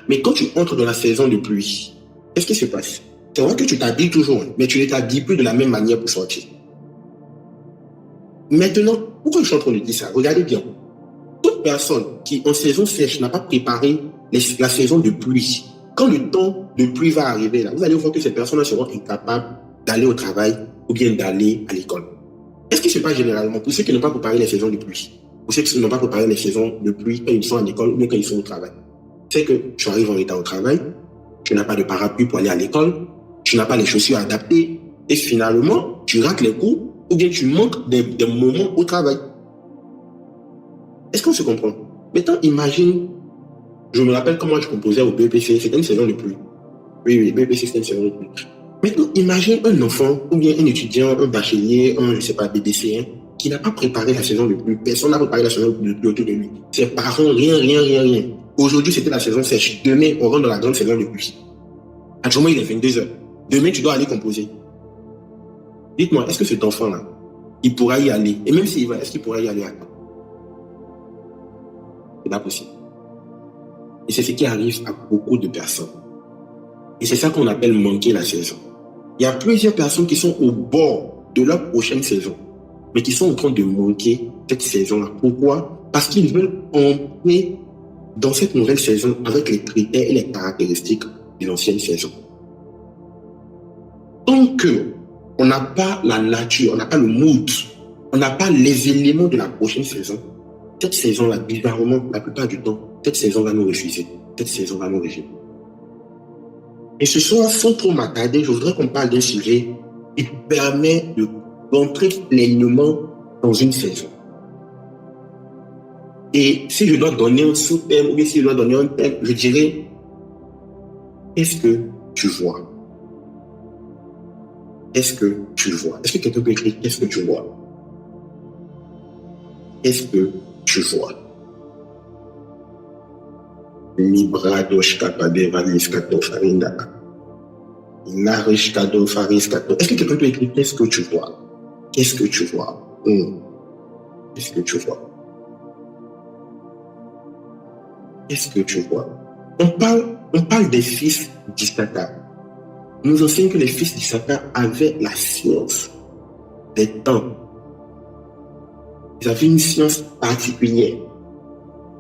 Mais quand tu entres dans la saison de pluie, qu'est-ce qui se passe? C'est vrai que tu t'habilles toujours, mais tu ne t'habilles plus de la même manière pour sortir. Maintenant, pourquoi je suis en train de dire ça? Regardez bien. Toute personne qui, en saison sèche, n'a pas préparé la saison de pluie, quand le temps de pluie va arriver, là, vous allez voir que ces personnes-là seront incapables d'aller au travail ou bien d'aller à l'école. Qu'est-ce qui se passe généralement pour ceux qui n'ont pas préparé les saisons de pluie? Pour ceux qui n'ont pas préparé les saisons de pluie quand ils sont à l'école ou bien quand ils sont au travail? C'est que tu arrives en retard au travail, tu n'as pas de parapluie pour aller à l'école, tu n'as pas les chaussures adaptées et finalement, tu rates les cours ou bien tu manques des moments au travail. Est-ce qu'on se comprend? Maintenant, imagine, je me rappelle comment je composais au BPC, c'était une saison de pluie. Oui, BPC c'était une saison de pluie. Maintenant, imagine un enfant ou bien un étudiant, un bachelier, un, je sais pas, BDC1, qui n'a pas préparé la saison de pluie. Personne n'a préparé la saison de pluie autour de lui. Ses parents, rien. Aujourd'hui, c'était la saison sèche. Demain, on rentre dans la grande saison de pluie. Actuellement, il est 22h. Demain, tu dois aller composer. Dites-moi, est-ce que cet enfant-là, il pourra y aller? Et même s'il va, est-ce qu'il pourra y aller à temps? C'est pas possible. Et c'est ce qui arrive à beaucoup de personnes. Et c'est ça qu'on appelle manquer la saison. Il y a plusieurs personnes qui sont au bord de leur prochaine saison, mais qui sont en train de manquer cette saison-là. Pourquoi? Parce qu'ils veulent entrer dans cette nouvelle saison avec les critères et les caractéristiques de l'ancienne saison. Tant qu'on n'a pas la nature, on n'a pas le mood, on n'a pas les éléments de la prochaine saison, cette saison-là, bizarrement, la plupart du temps, cette saison va nous refuser, cette saison va nous rejeter. Et ce soir, sans trop m'attarder, je voudrais qu'on parle d'un sujet qui permet d'entrer pleinement dans une saison. Et si je dois donner un sous-thème, ou bien si je dois donner un thème, je dirais, qu'est-ce que tu vois? Qu'est-ce que tu vois? Est-ce que quelqu'un peut écrire, qu'est-ce que tu vois? Qu'est-ce que tu vois? Est-ce que quelqu'un peut écrire qu'est-ce que tu vois? Qu'est-ce que tu vois? Qu'est-ce que tu vois? Qu'est-ce que tu vois? On parle des fils d'Issachar. On nous enseigne que les fils d'Issachar avaient la science des temps. Ils avaient une science particulière.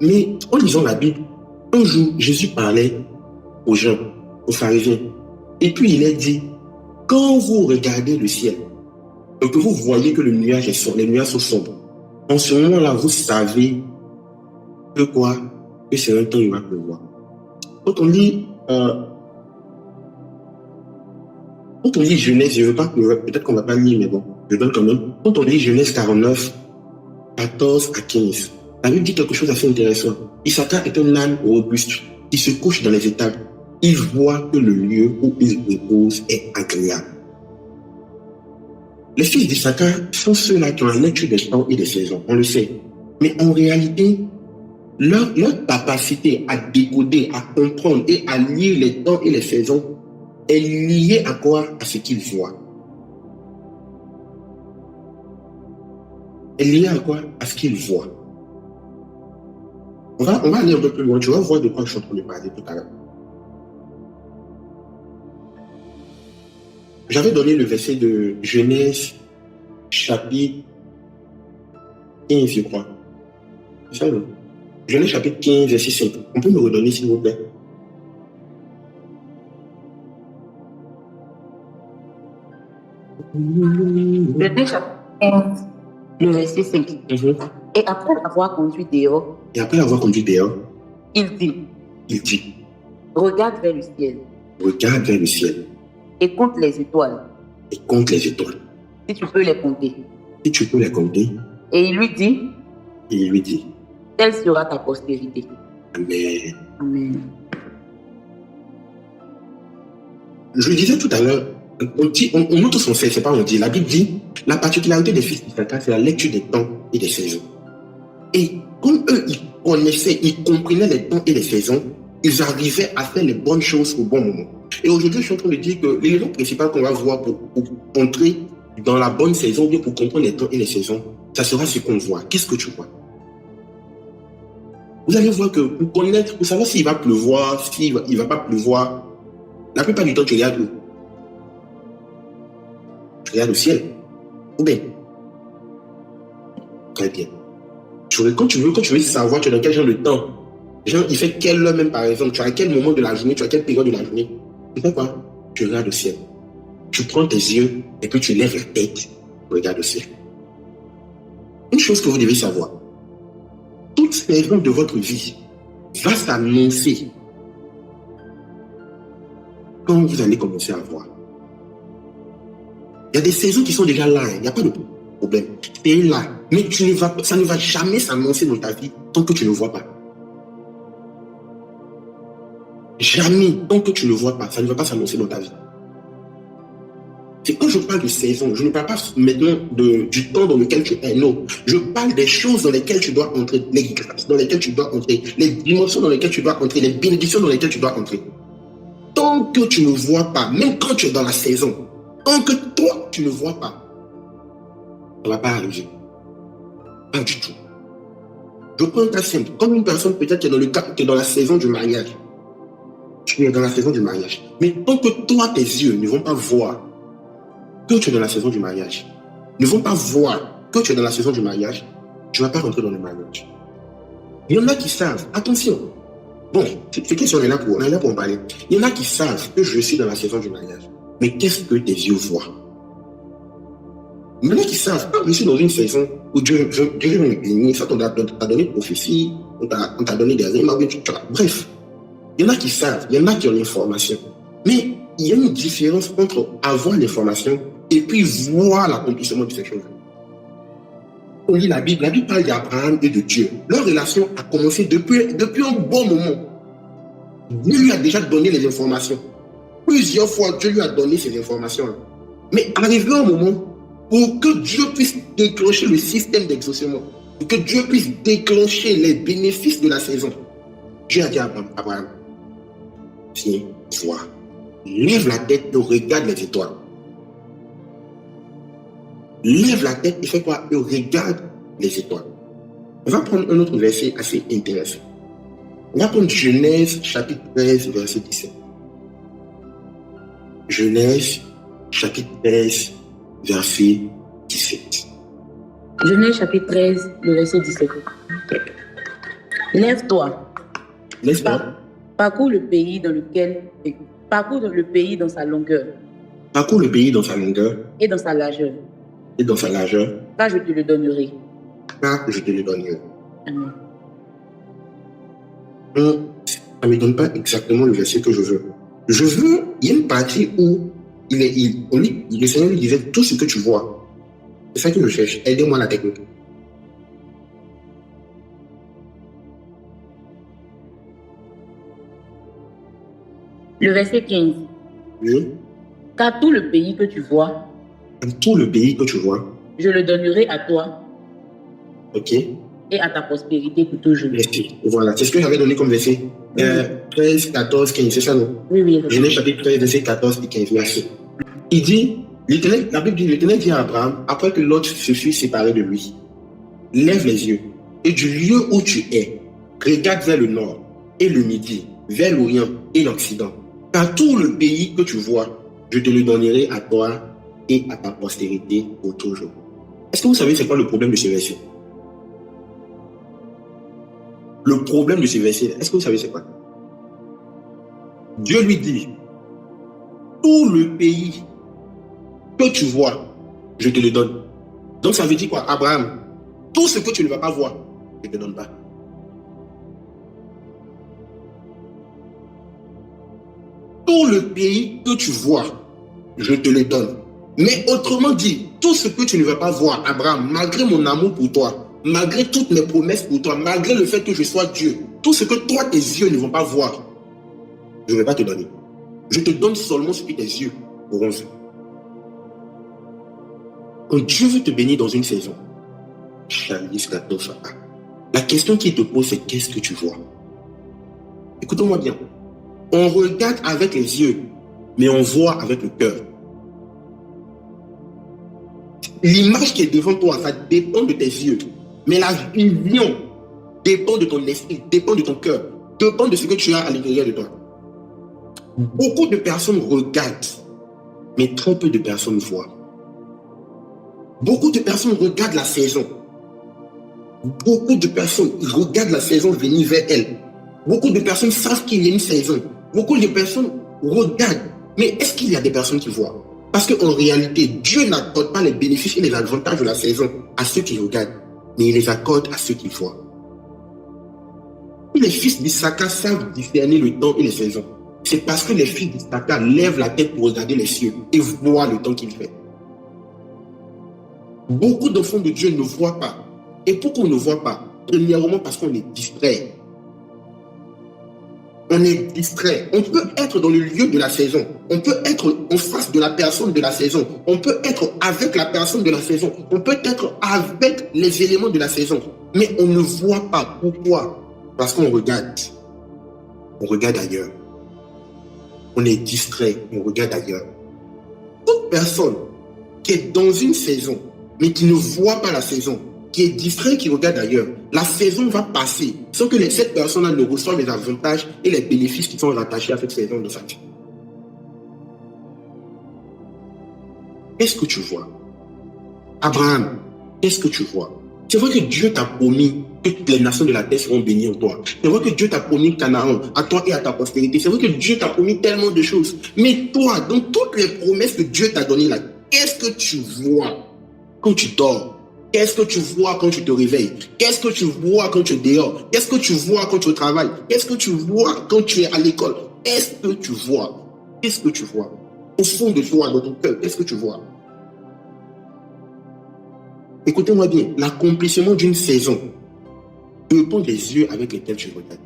Mais en lisant la Bible, un jour, Jésus parlait aux gens, aux pharisiens. Et puis il a dit, quand vous regardez le ciel, et que vous voyez que les nuages sont sombres, en ce moment-là, vous savez que quoi? Que c'est un temps où il va pleuvoir. Quand on lit Genèse, je ne veux pas pleurer, peut-être qu'on ne va pas lire, mais bon, je donne quand même. Quand on lit Genèse 49, 14 à 15, la Bible dit quelque chose d'assez intéressant. Issachar est un âne robuste. Il se couche dans les étables. Il voit que le lieu où il repose est agréable. Les fils d'Issachar sont ceux-là qui ont la lecture des temps et des saisons, on le sait. Mais en réalité, leur capacité à décoder, à comprendre et à lire les temps et les saisons est liée à quoi? À ce qu'ils voient. est liée à quoi? À ce qu'il voit. On va aller un peu plus loin. Tu vas voir de quoi je suis en train de parler tout à l'heure. J'avais donné le verset de Genèse, chapitre 15, je crois. C'est ça, non? Genèse, chapitre 15, verset 5. On peut me redonner, s'il vous plaît? Genèse chapitre 15, le verset 5. Et après l'avoir conduit dehors, Et après l'avoir conduit dehors, il dit, regarde vers le ciel regarde vers le ciel et compte les étoiles, et compte les étoiles. si tu peux les compter. Si tu peux les compter, Et il lui dit, et il lui dit, telle sera ta postérité. Amen. Amen. Je le disais tout à l'heure, on note son fait, c'est pas on dit. La Bible dit, la particularité des fils d'Isaac, c'est la lecture des temps et des saisons. Et comme eux, ils connaissaient, ils comprenaient les temps et les saisons, ils arrivaient à faire les bonnes choses au bon moment. Et aujourd'hui, je suis en train de dire que l'élément principal qu'on va voir pour entrer dans la bonne saison, bien pour comprendre les temps et les saisons, ça sera ce qu'on voit. Qu'est-ce que tu vois? Vous allez voir que pour connaître, pour savoir s'il va pleuvoir, s'il ne va pas pleuvoir, la plupart du temps, tu regardes où? Tu regardes le ciel. Ou bien? Très bien. Quand tu veux savoir, tu es dans quel genre de temps. Genre, il fait quelle heure même, par exemple, tu as à quel moment de la journée, tu as à quelle période de la journée. Tu sais quoi? Tu regardes le ciel. Tu prends tes yeux et puis tu lèves la tête. Tu regardes le ciel. Une chose que vous devez savoir. Toute saison de votre vie va s'annoncer quand vous allez commencer à voir. Il y a des saisons qui sont déjà là, il n'y a pas de problème. C'est là, mais ça ne va jamais s'annoncer dans ta vie tant que tu ne le vois pas. Jamais, tant que tu ne le vois pas, ça ne va pas s'annoncer dans ta vie. C'est quand je parle de saison, je ne parle pas maintenant du temps dans lequel tu es, non. Je parle des choses dans lesquelles tu dois entrer, les grâces dans lesquelles tu dois entrer, les dimensions dans lesquelles tu dois entrer, les bénédictions dans lesquelles tu dois entrer. Tant que tu ne vois pas, même quand tu es dans la saison, tant que toi, tu ne vois pas, ça ne va pas arriver. Pas du tout. Je prends un cas simple. Comme une personne peut-être qui est dans la saison du mariage. Tu es dans la saison du mariage. Mais tant que toi, tes yeux ne vont pas voir que tu es dans la saison du mariage, ne vont pas voir que tu es dans la saison du mariage, tu ne vas pas rentrer dans le mariage. Il y en a qui savent, attention, bon, c'est question, on est là pour en parler. Il y en a qui savent que je suis dans la saison du mariage, mais qu'est-ce que tes yeux voient? Il y en a qui savent, je suis dans une saison où Dieu veut me bénir, ça t'en a donné prophétie, on t'a donné des règles, bref. Il y en a qui savent, il y en a qui ont l'information. Mais il y a une différence entre avoir l'information et puis voir l'accomplissement de ces choses. On lit la Bible parle d'Abraham et de Dieu. Leur relation a commencé depuis un bon moment. Dieu lui a déjà donné les informations. Plusieurs fois, Dieu lui a donné ces informations. Mais arrivé un moment pour que Dieu puisse déclencher le système d'exaucement, pour que Dieu puisse déclencher les bénéfices de la saison, Dieu a dit à Abraham, viens voir. Lève la tête et regarde les étoiles. Lève la tête et fais quoi? Et regarde les étoiles. On va prendre un autre verset assez intéressant. On va prendre Genèse chapitre 13, verset 17. Genèse chapitre 13, verset 17. Genèse chapitre 13, le verset 17. Lève-toi. Lève-toi. Parcours le pays dans sa longueur. Parcours le pays dans sa longueur. Et dans sa largeur. Et dans sa largeur. Car je te le donnerai. Car je te le donnerai. Amen. Ça ne me donne pas exactement le verset que je veux. Il y a une partie où le Seigneur lui disait tout ce que tu vois. C'est ça que je cherche. Aidez-moi la technique. Le verset 15. Oui. Car tout le pays que tu vois, tout le pays que tu vois, je le donnerai à toi. Ok. Et à ta prospérité pour toujours. Merci. Voilà, c'est ce que j'avais donné comme verset. 13, 14, 15, c'est ça, non? Oui. Genèse chapitre 13, verset 14 et 15. Merci. Il dit, la Bible dit, l'Éternel dit à Abraham, après que Lot se fut séparé de lui, lève les yeux, et du lieu où tu es, regarde vers le nord et le midi, vers l'orient et l'occident. Car tout le pays que tu vois, je te le donnerai à toi et à ta postérité pour toujours. Est-ce que vous savez c'est quoi le problème de ce verset? Le problème de ce verset, est-ce que vous savez c'est quoi? Dieu lui dit, tout le pays que tu vois, je te le donne. Donc ça veut dire quoi? Abraham, tout ce que tu ne vas pas voir, je ne te donne pas. Tout le pays que tu vois, je te le donne. Mais autrement dit, tout ce que tu ne vas pas voir, Abraham, malgré mon amour pour toi, malgré toutes mes promesses pour toi, malgré le fait que je sois Dieu, tout ce que toi, tes yeux ne vont pas voir, je ne vais pas te donner. Je te donne seulement ce que tes yeux auront vu. Quand Dieu veut te bénir dans une saison, la question qu'il te pose, c'est qu'est-ce que tu vois? Écoutez-moi bien. On regarde avec les yeux, mais on voit avec le cœur. L'image qui est devant toi, ça dépend de tes yeux. Mais la vision dépend de ton esprit, dépend de ton cœur, dépend de ce que tu as à l'intérieur de toi. Beaucoup de personnes regardent, mais très peu de personnes voient. Beaucoup de personnes regardent la saison. Beaucoup de personnes regardent la saison venir vers elles. Beaucoup de personnes savent qu'il y a une saison. Beaucoup de personnes regardent. Mais est-ce qu'il y a des personnes qui voient? Parce qu'en réalité, Dieu n'accorde pas les bénéfices et les avantages de la saison à ceux qui regardent, mais il les accorde à ceux qui voient. Les fils d'Issachar savent discerner le temps et les saisons. C'est parce que les fils d'Issachar lèvent la tête pour regarder les cieux et voient le temps qu'il fait. Beaucoup d'enfants de Dieu ne voient pas. Et pourquoi on ne voit pas? Premièrement, parce qu'on est distrait. On est distrait. On peut être dans le lieu de la saison. On peut être en face de la personne de la saison. On peut être avec la personne de la saison. On peut être avec les éléments de la saison. Mais on ne voit pas. Pourquoi? Parce qu'on regarde. On regarde ailleurs. On est distrait. On regarde ailleurs. Toute personne qui est dans une saison, mais qui ne voit pas la saison, qui est distrait, qui regarde ailleurs, la saison va passer sans que cette personne-là ne reçoive les avantages et les bénéfices qui sont rattachés à cette saison de sa vie. Qu'est-ce que tu vois? Abraham, qu'est-ce que tu vois? C'est vrai que Dieu t'a promis que toutes les nations de la terre seront bénies en toi. C'est vrai que Dieu t'a promis Canaan à toi et à ta postérité. C'est vrai que Dieu t'a promis tellement de choses. Mais toi, dans toutes les promesses que Dieu t'a données là, qu'est-ce que tu vois quand tu dors? Qu'est-ce que tu vois quand tu te réveilles? Qu'est-ce que tu vois quand tu es dehors? Qu'est-ce que tu vois quand tu travailles? Qu'est-ce que tu vois quand tu es à l'école? Qu'est-ce que tu vois? Qu'est-ce que tu vois? Au fond de toi, dans ton cœur, qu'est-ce que tu vois? Écoutez-moi bien, l'accomplissement d'une saison dépend des yeux avec lesquels tu regardes.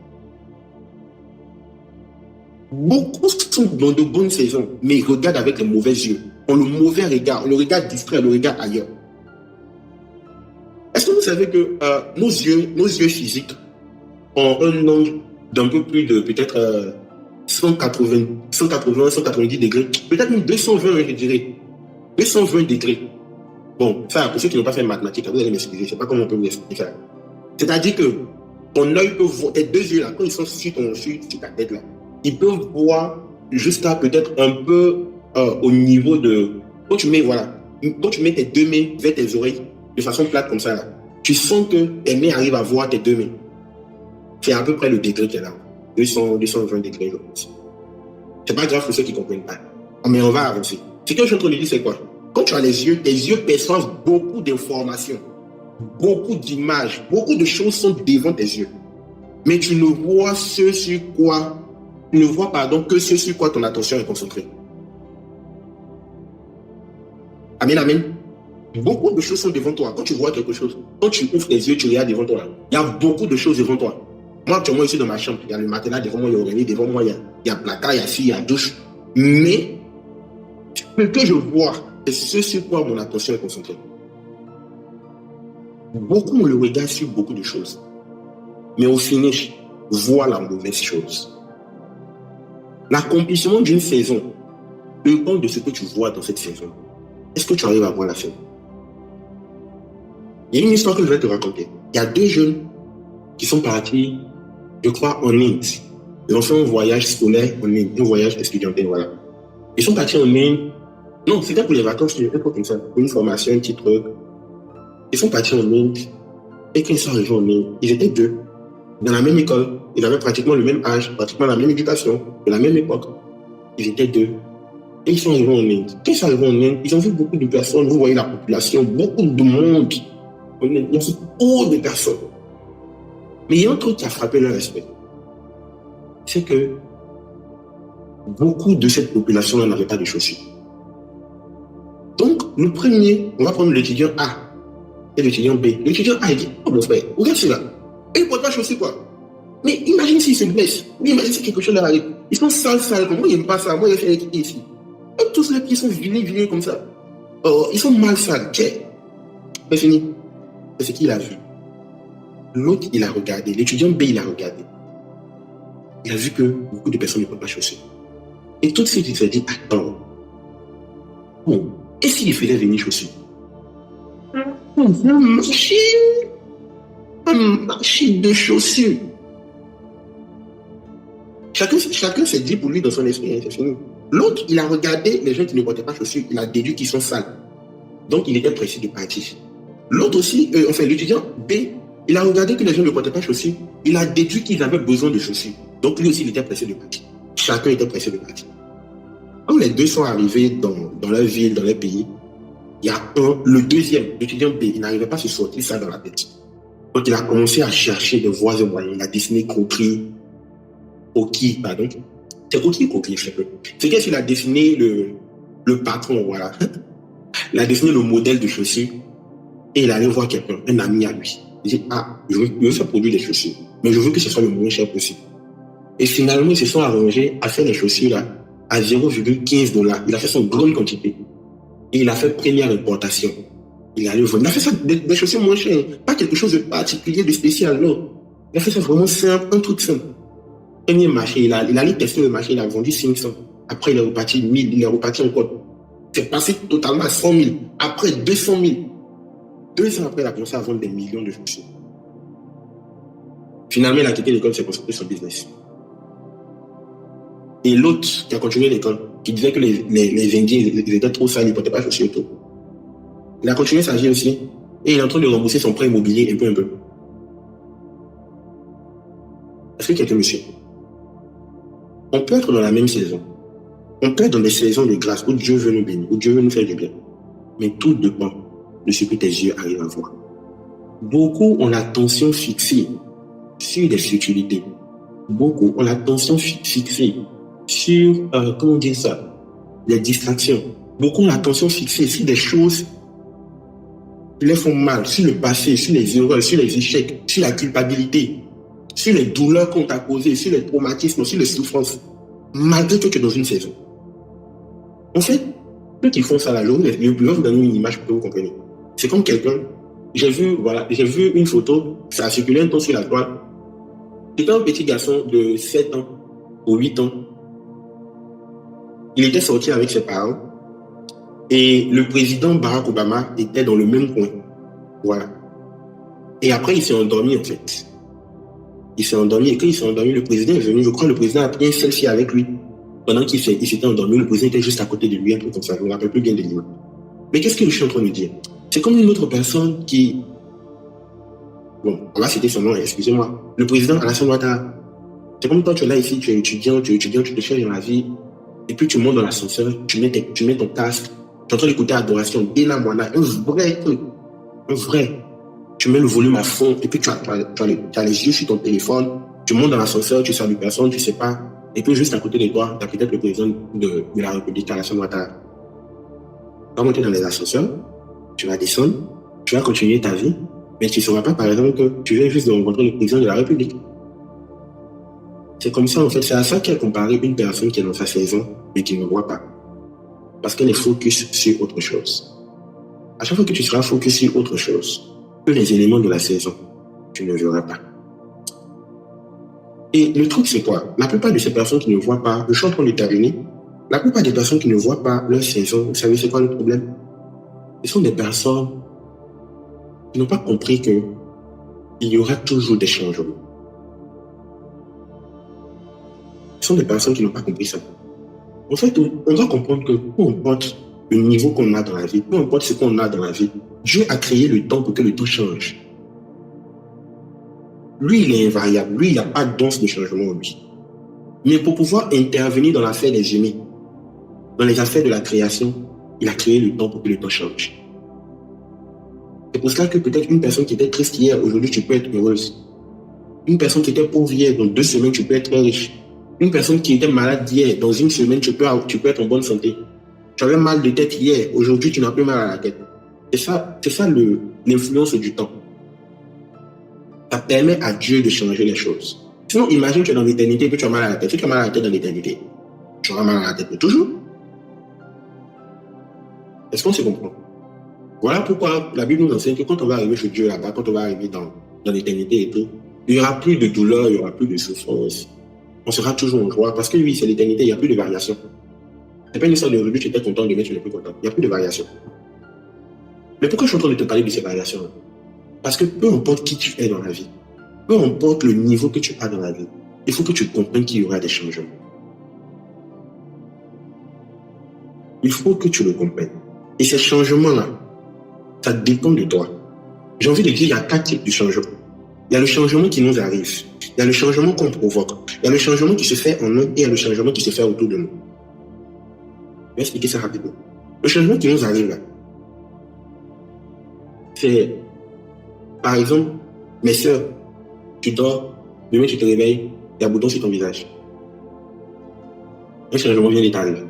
Beaucoup sont dans de bonnes saisons, mais ils regardent avec les mauvais yeux. On le mauvais regard, on le regarde distrait, on le regarde ailleurs. Est-ce que vous savez que nos yeux physiques ont un angle d'un peu plus de peut-être 190 degrés, peut-être même 220, je dirais. 220 degrés. Bon, ça, pour ceux qui n'ont pas fait mathématiques, vous allez m'excuser, je ne sais pas comment on peut vous expliquer ça. C'est-à-dire que ton œil peut voir, tes deux yeux là, quand ils sont sur ta tête là, ils peuvent voir jusqu'à peut-être un peu au niveau de... Quand tu mets tes deux mains vers tes oreilles, de façon plate comme ça là, tu sens que tes mains arrivent à voir tes deux mains. C'est à peu près le degré qu'elle a. 220 degrés, je pense. C'est pas grave pour ceux qui ne comprennent pas. Mais on va avancer. Ce que je suis en train de dire, c'est quoi? Quand tu as les yeux, tes yeux perçoivent beaucoup d'informations, beaucoup d'images, beaucoup de choses sont devant tes yeux. Mais tu ne vois que ce sur quoi ton attention est concentrée. Amen, amen. Beaucoup de choses sont devant toi. Quand tu vois quelque chose, quand tu ouvres les yeux, tu regardes devant toi. Il y a beaucoup de choses devant toi. Moi, actuellement, ici dans ma chambre, il y a le matelas devant moi, il y a l'oreiller devant moi, il y a placard, il y a fille, il y a douche. Mais ce que je vois, c'est ce sur quoi mon attention est concentrée. Beaucoup me le regardent sur beaucoup de choses. Mais au finish, voient la mauvaise chose. L'accomplissement d'une saison dépend de ce que tu vois dans cette saison. Est-ce que tu arrives à voir la fin? Il y a une histoire que je vais te raconter. Il y a 2 jeunes qui sont partis, je crois, en Inde. Ils ont fait un voyage scolaire en Inde, un voyage étudiantin, voilà. Ils sont partis en Inde. Non, c'était pour les vacances, c'était pour comme ça, pour une formation, un petit truc. Ils sont partis en Inde. Et quand ils sont arrivés en Inde, ils étaient 2. Dans la même école. Ils avaient pratiquement le même âge, pratiquement la même éducation, de la même époque. Ils étaient 2. Et ils sont arrivés en Inde. Quand ils sont arrivés en Inde, ils ont vu beaucoup de personnes. Vous voyez la population, beaucoup de monde. Il y a trop de personnes. Mais il y a un truc qui a frappé leur respect. C'est que beaucoup de cette population-là n'avaient pas de chaussures. Donc, le premier, on va prendre l'étudiant A et l'étudiant B. L'étudiant A, il dit, oh mon frère, regarde cela. Et ils ne portent pas de chaussures, quoi. Mais imagine s'ils se blessent. Mais imagine si quelque chose leur arrive. Ils sont sales. Moi, ils n'aiment pas ça. Moi, j'ai fait l'équipe ici. Et tous les pieds sont vilés comme ça. Oh, ils sont mal sales. C'est fini. C'est ce qu'il a vu. L'autre, il a regardé. L'étudiant B, il a regardé. Il a vu que beaucoup de personnes ne portent pas de chaussures. Et tout de suite, il s'est dit, attends. Bon, et s'il faisait venir chaussures? Un machine de chaussures. Chacun s'est dit pour lui dans son esprit, c'est fini. L'autre, il a regardé les gens qui ne portaient pas de chaussures, il a déduit qu'ils sont sales. Donc, il était pressé de partir. L'autre aussi, l'étudiant B, il a regardé que les gens ne portaient pas de chaussures, il a déduit qu'ils avaient besoin de chaussures. Donc, lui aussi, il était pressé de partir. Chacun était pressé de partir. Quand les 2 sont arrivés dans leur ville, dans leur pays, il y a le deuxième, l'étudiant B, il n'arrivait pas à se sortir ça dans la tête. Donc, il a commencé à chercher de voies et moyens. Il a dessiné croquis, pardon. C'est croquis, je sais pas. C'est qu'il a dessiné le patron, voilà. Il a dessiné le modèle de chaussures et il allait voir quelqu'un, un ami à lui. Il dit, je veux faire produire des chaussures, mais je veux que ce soit le moins cher possible. Et finalement, ils se sont arrangés à faire les chaussures là à 0,15 $. Il a fait ça en grande quantité. Et il a fait première importation. Il est allé vendre. Il a fait ça des chaussures moins chères. Pas quelque chose de particulier, de spécial, non. Il a fait ça vraiment simple, un truc simple. Premier marché, il allait tester le marché, il a vendu 500. Après, il est reparti 1000, il est reparti encore. C'est passé totalement à 100 000. Après, 200 000. 2 ans après, il a commencé à vendre des millions de chaussures. Finalement, il a quitté l'école, il s'est concentré sur le business. Et l'autre qui a continué l'école, qui disait que les Indiens, ils étaient trop sales, ils ne portaient pas de chaussures et tout. Il a continué sa vie aussi. Et il est en train de rembourser son prêt immobilier un peu. Est-ce que quelqu'un me suit? On peut être dans la même saison. On peut être dans des saisons de grâce où Dieu veut nous bénir, où Dieu veut nous faire du bien. Mais tout dépend de ce que tes yeux arrivent à voir. Beaucoup ont l'attention fixée sur des futilités. Beaucoup ont l'attention fixée sur, comment dire ça, les distractions. Beaucoup ont l'attention fixée sur des choses qui les font mal, sur le passé, sur les erreurs, sur les échecs, sur la culpabilité, sur les douleurs qu'on t'a causées, sur les traumatismes, sur les souffrances, malgré que tu es dans une saison. En fait, ceux qui font ça là, je vais vous donner une image pour que vous compreniez. C'est comme quelqu'un, j'ai vu une photo, ça a circulé un temps sur la toile. C'était un petit garçon de 7 ans ou 8 ans. Il était sorti avec ses parents et le président Barack Obama était dans le même coin. Voilà. Et après, il s'est endormi en fait. Il s'est endormi et quand il s'est endormi, le président est venu. Je crois que le président a pris un selfie avec lui. Pendant qu'il s'était endormi, le président était juste à côté de lui, un peu comme ça. Je ne me rappelle plus bien de l'image. Mais qu'est-ce que je suis en train de dire? C'est comme une autre personne qui... Bon, on va citer son nom, excusez-moi. Le président Alassane Ouattara. C'est comme toi, tu es là ici, tu es étudiant, tu te cherches dans la vie, et puis tu montes dans l'ascenseur, tu mets ton casque, tu es en train d'écouter Adoration, Bella Moana, un vrai truc, un vrai. Tu mets le volume à fond, et puis tu as les yeux sur ton téléphone, tu montes dans l'ascenseur, tu salues personne, tu sais pas, et puis juste à côté de toi, tu as peut-être le président de la République, Alassane Ouattara. Tu vas monter dans les ascenseurs, tu vas descendre, tu vas continuer ta vie, mais tu ne sauras pas, par exemple, que tu viens juste de rencontrer le président de la République. C'est comme ça, en fait, c'est à ça qu'elle comparait une personne qui est dans sa saison, mais qui ne voit pas. Parce qu'elle est focus sur autre chose. À chaque fois que tu seras focus sur autre chose, que les éléments de la saison, tu ne verras pas. Et le truc, c'est quoi? La plupart de ces personnes qui ne voient pas, je suis en train de terminer, la plupart des personnes qui ne voient pas leur saison, vous savez c'est quoi le problème? Ce sont des personnes Ils n'ont pas compris que il y aura toujours des changements. Ce sont des personnes qui n'ont pas compris ça. En fait, on doit comprendre que peu importe le niveau qu'on a dans la vie, peu importe ce qu'on a dans la vie, Dieu a créé le temps pour que le temps change. Lui, il est invariable. Lui, il n'y a pas d'once de changement en lui. Mais pour pouvoir intervenir dans l'affaire des génies, dans les affaires de la création, il a créé le temps pour que le temps change. C'est pour cela que peut-être une personne qui était triste hier, aujourd'hui, tu peux être heureuse. Une personne qui était pauvre hier, dans 2 semaines, tu peux être très riche. Une personne qui était malade hier, dans 1 semaine, tu peux être en bonne santé. Tu avais mal de tête hier, aujourd'hui, tu n'as plus mal à la tête. C'est ça l'influence du temps. Ça permet à Dieu de changer les choses. Sinon, imagine que tu es dans l'éternité et que tu as mal à la tête. Si tu as mal à la tête dans l'éternité, tu auras mal à la tête pour toujours. Est-ce qu'on se comprend? Voilà pourquoi la Bible nous enseigne que quand on va arriver chez Dieu là-bas, quand on va arriver dans l'éternité et tout, il n'y aura plus de douleur, il n'y aura plus de souffrance. On sera toujours en joie parce que oui, c'est l'éternité, il n'y a plus de variation. C'est pas une histoire d'aujourd'hui, tu étais content, demain tu n'es plus content. Il n'y a plus de variation. Mais pourquoi je suis en train de te parler de ces variations? Parce que peu importe qui tu es dans la vie, peu importe le niveau que tu as dans la vie, il faut que tu comprennes qu'il y aura des changements. Il faut que tu le comprennes. Et ces changements-là, ça dépend de toi. J'ai envie de dire, il y a 4 types de changements. Il y a le changement qui nous arrive. Il y a le changement qu'on provoque. Il y a le changement qui se fait en nous et il y a le changement qui se fait autour de nous. Je vais expliquer ça rapidement. Le changement qui nous arrive là, c'est, par exemple, mes soeurs, tu dors, demain tu te réveilles, il y a un bouton sur ton visage. Un changement vient d'arriver.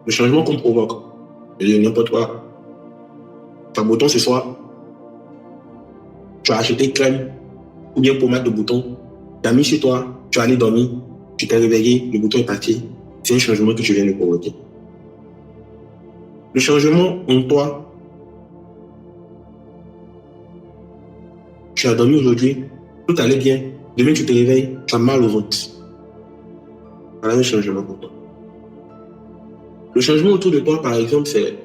Le changement qu'on provoque, n'importe quoi. Tu as un bouton ce soir, tu as acheté crème ou bien pommade de bouton, tu as mis chez toi, tu es allé dormir, tu t'es réveillé, le bouton est parti. C'est un changement que tu viens de provoquer. Le changement en toi, tu as dormi aujourd'hui, tout allait bien, demain tu te réveilles, tu as mal au ventre. Voilà un changement pour toi. Le changement autour de toi, par exemple, c'est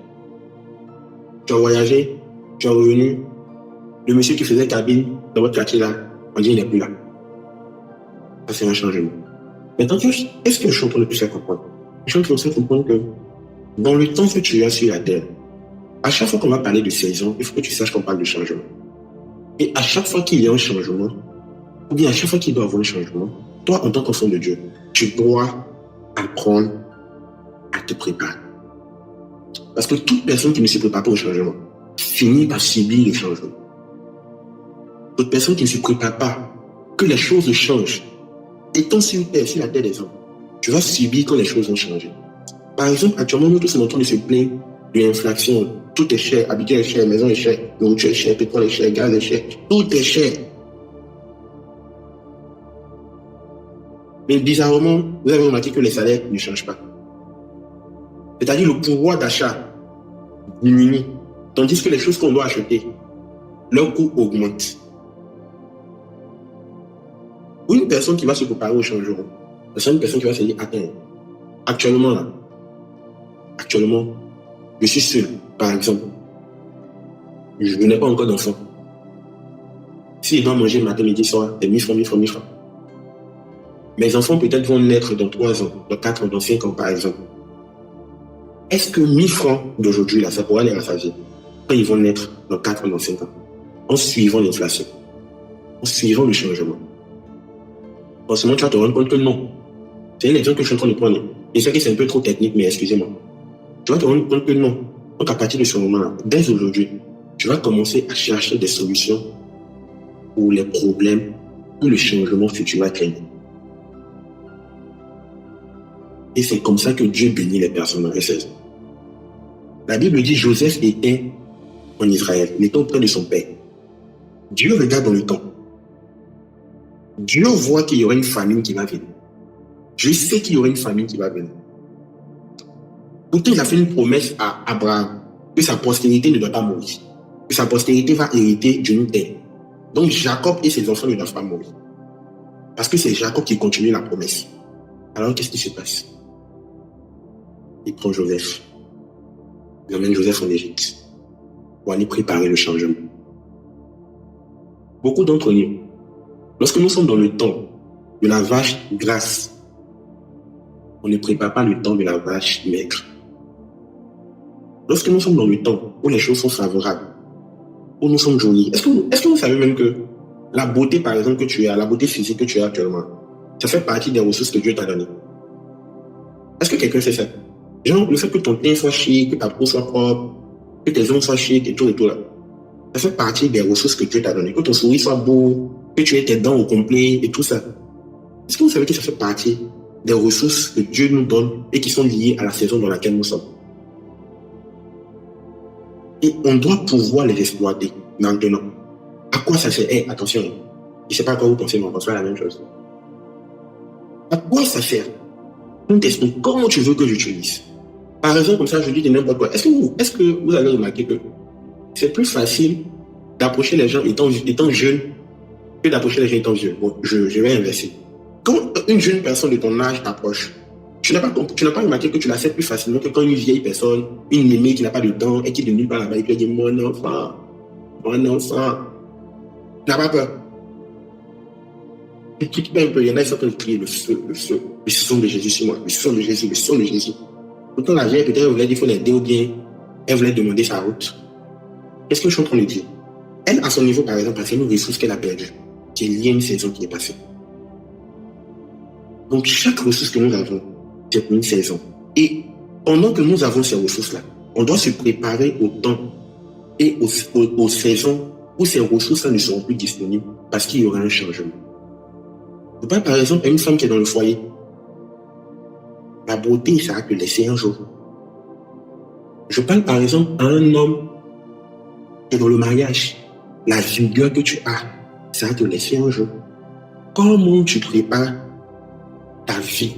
tu as voyagé, tu es revenu, le monsieur qui faisait cabine dans votre quartier là, on dit il n'est plus là. Ça, c'est un changement. Maintenant, est-ce que je suis en train de plus la comprendre? Je suis en train de comprendre que dans le temps que tu as sur la terre, à chaque fois qu'on va parler de saison, il faut que tu saches qu'on parle de changement. Et à chaque fois qu'il y a un changement, ou bien à chaque fois qu'il doit y avoir un changement, toi, en tant qu'enfant de Dieu, tu dois apprendre à te préparer. Parce que toute personne qui ne se prépare pas au changement finit par subir le changement. Toute personne qui ne se prépare pas que les choses changent, étant sur terre, sur la terre des hommes, tu vas subir quand les choses vont changer. Par exemple, actuellement, nous tous sommes en train de se plaindre de l'inflation. Tout est cher, habitation est cher, maison est cher, nourriture est cher, pétrole est cher, gaz est cher, tout est cher. Mais bizarrement, vous avez remarqué que les salaires ne changent pas. C'est-à-dire le pouvoir d'achat diminue, tandis que les choses qu'on doit acheter, leur coût augmente. Pour une personne qui va se préparer au changement, c'est une personne qui va se dire, attends, actuellement, je suis seul, par exemple. Je n'ai pas encore d'enfant. Si je dois manger matin, midi, soir, c'est 1000 francs, 1000 francs, 1000 francs. Mes enfants peut-être vont naître dans 3 ans, dans 4 ans, dans 5 ans, par exemple. Est-ce que 1000 francs d'aujourd'hui, là, ça pourra les rassasier quand ils vont naître dans 4 ans, dans 5 ans, en suivant l'inflation, en suivant le changement? Forcément, tu vas te rendre compte que non. C'est un exemple que je suis en train de prendre. Je sais que c'est un peu trop technique, mais excusez-moi. Tu vas te rendre compte que non. Donc, à partir de ce moment-là, dès aujourd'hui, tu vas commencer à chercher des solutions pour les problèmes que le changement futur va créer. Et c'est comme ça que Dieu bénit les personnes dans les saisons. La Bible dit Joseph était en Israël, il était auprès de son père. Dieu regarde dans le temps. Dieu voit qu'il y aura une famine qui va venir. Dieu sait qu'il y aura une famine qui va venir. Pourtant, il a fait une promesse à Abraham que sa postérité ne doit pas mourir, que sa postérité va hériter d'une terre. Donc Jacob et ses enfants ne doivent pas mourir. Parce que c'est Jacob qui continue la promesse. Alors qu'est-ce qui se passe? Il prend Joseph. Il emmène Joseph en Égypte pour aller préparer le changement. beaucoup d'entre nous, lorsque nous sommes dans le temps de la vache grasse, on ne prépare pas le temps de la vache maigre. Lorsque nous sommes dans le temps où les choses sont favorables, où nous sommes jolis, est-ce que vous savez même que la beauté, par exemple, que tu as, la beauté physique que tu as actuellement, ça fait partie des ressources que Dieu t'a données? Est-ce que quelqu'un sait ça? Genre, le fait que ton teint soit chic, que ta peau soit propre, que tes ongles soient chics et tout là, ça fait partie des ressources que Dieu t'a données. Que ton sourire soit beau, que tu aies tes dents au complet et tout ça. Est-ce que vous savez que ça fait partie des ressources que Dieu nous donne et qui sont liées à la saison dans laquelle nous sommes? Et on doit pouvoir les exploiter maintenant. À quoi ça sert? Attention, je ne sais pas à quoi vous pensez, mais on pense pas la même chose. À quoi ça sert? On t'explique comment tu veux que j'utilise. Par exemple, comme ça, je dis de n'importe quoi. Est-ce que vous avez remarqué que c'est plus facile d'approcher les gens étant jeune que d'approcher les gens étant vieux? Bon, je vais inverser. Quand une jeune personne de ton âge t'approche, tu n'as pas remarqué que tu l'acceptes plus facilement que quand une vieille personne, une mémé qui n'a pas de dents et qui est de nulle part là-bas et qui dit mon enfant, n'a pas peur. Il y en a qui sont en train de crier le feu, le sang de Jésus sur moi, le sang de Jésus, le sang de Jésus. Pourtant la vieille peut-être elle voulait dire qu'il faut l'aider ou bien elle voulait demander sa route. Qu'est-ce que je suis en train de dire? Elle, à son niveau, par exemple, a fait une ressource qu'elle a perdue, qui est liée à une saison qui est passée. Donc chaque ressource que nous avons, c'est pour une saison. Et pendant que nous avons ces ressources-là, on doit se préparer au temps et aux saisons où ces ressources-là ne seront plus disponibles parce qu'il y aura un changement. Je parle par exemple à une femme qui est dans le foyer. La beauté, ça va te laisser un jour. Je parle par exemple à un homme qui est dans le mariage. La vigueur que tu as, ça va te laisser un jour. Comment tu prépares ta vie,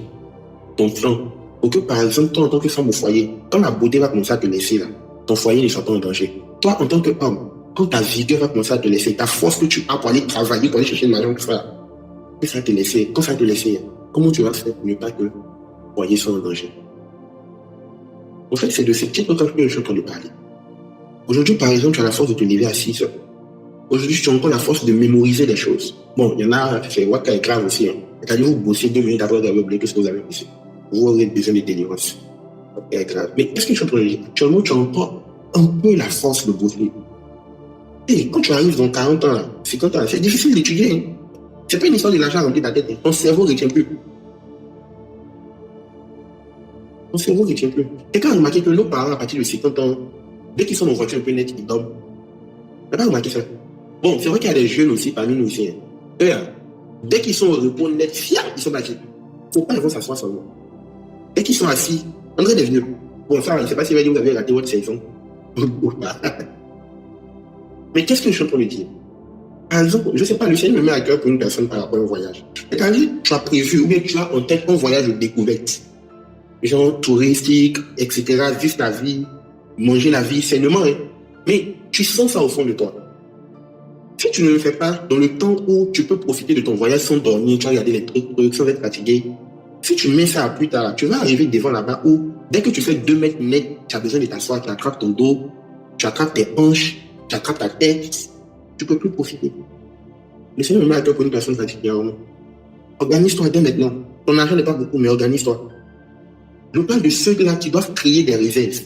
ton plan, pour que par exemple, toi en tant que femme au foyer, quand la beauté va commencer à te laisser là, ton foyer ne soit pas en danger. Toi en tant qu'homme, quand ta vigueur va commencer à te laisser, ta force que tu as pour aller travailler, pour aller chercher une maison, tout ça, quand ça va te laisser, comment tu vas faire pour ne pas que le foyer soit en danger? En fait, c'est de ces petites choses que je suis en train de parler. Aujourd'hui, par exemple, tu as la force de te lever à 6 heures. Aujourd'hui, tu as encore la force de mémoriser les choses. Bon, il y en a, c'est Waka est grave aussi. C'est-à-dire, vous bossez 2 minutes après, vous avez oublié tout ce que vous avez bossé. Vous aurez besoin de délivrance. Waka est grave. Mais qu'est-ce que je suis en train de dire? Actuellement, tu as encore un peu la force de bosser. Et quand tu arrives dans 40 ans, 50 ans, c'est difficile d'étudier. Hein. C'est pas une histoire de l'argent rempli ta tête. Ton cerveau ne retient plus. Ton cerveau ne retient plus. Et quand on remarque que nos parents, à partir de 50 ans, dès qu'ils sont en voiture un peu net, ils dorment. Tu n'as pas remarqué ça? Bon, c'est vrai qu'il y a des jeunes aussi parmi nous aussi. Hein. Eux, dès qu'ils sont au repos net, ils sont bâtis. Il ne faut pas qu'ils vont s'asseoir seulement. Dès qu'ils sont assis, André est venu. Bon, ça, je ne sais pas si vous avez raté votre saison. Mais qu'est-ce que je suis en train de dire? Par exemple, je ne sais pas, le Seigneur me met à cœur pour une personne par rapport au voyage. C'est-à-dire, tu as prévu, ou bien tu as en tête un voyage de découverte. Genre touristique, etc., vivre ta vie, manger la vie sainement. Hein. Mais tu sens ça au fond de toi. Si tu ne le fais pas, dans le temps où tu peux profiter de ton voyage sans dormir, tu vas regarder les trucs, sans être fatigué, si tu mets ça à plus tard, tu vas arriver devant là-bas où, dès que tu fais 2 mètres net, tu as besoin de t'asseoir, tu attrapes ton dos, tu attrapes tes hanches, tu attrapes ta tête, tu ne peux plus profiter. Le Seigneur me met à cœur pour une personne particulièrement. Organise-toi dès maintenant. Ton argent n'est pas beaucoup, mais organise-toi. Je parle de ceux-là qui doivent créer des réserves.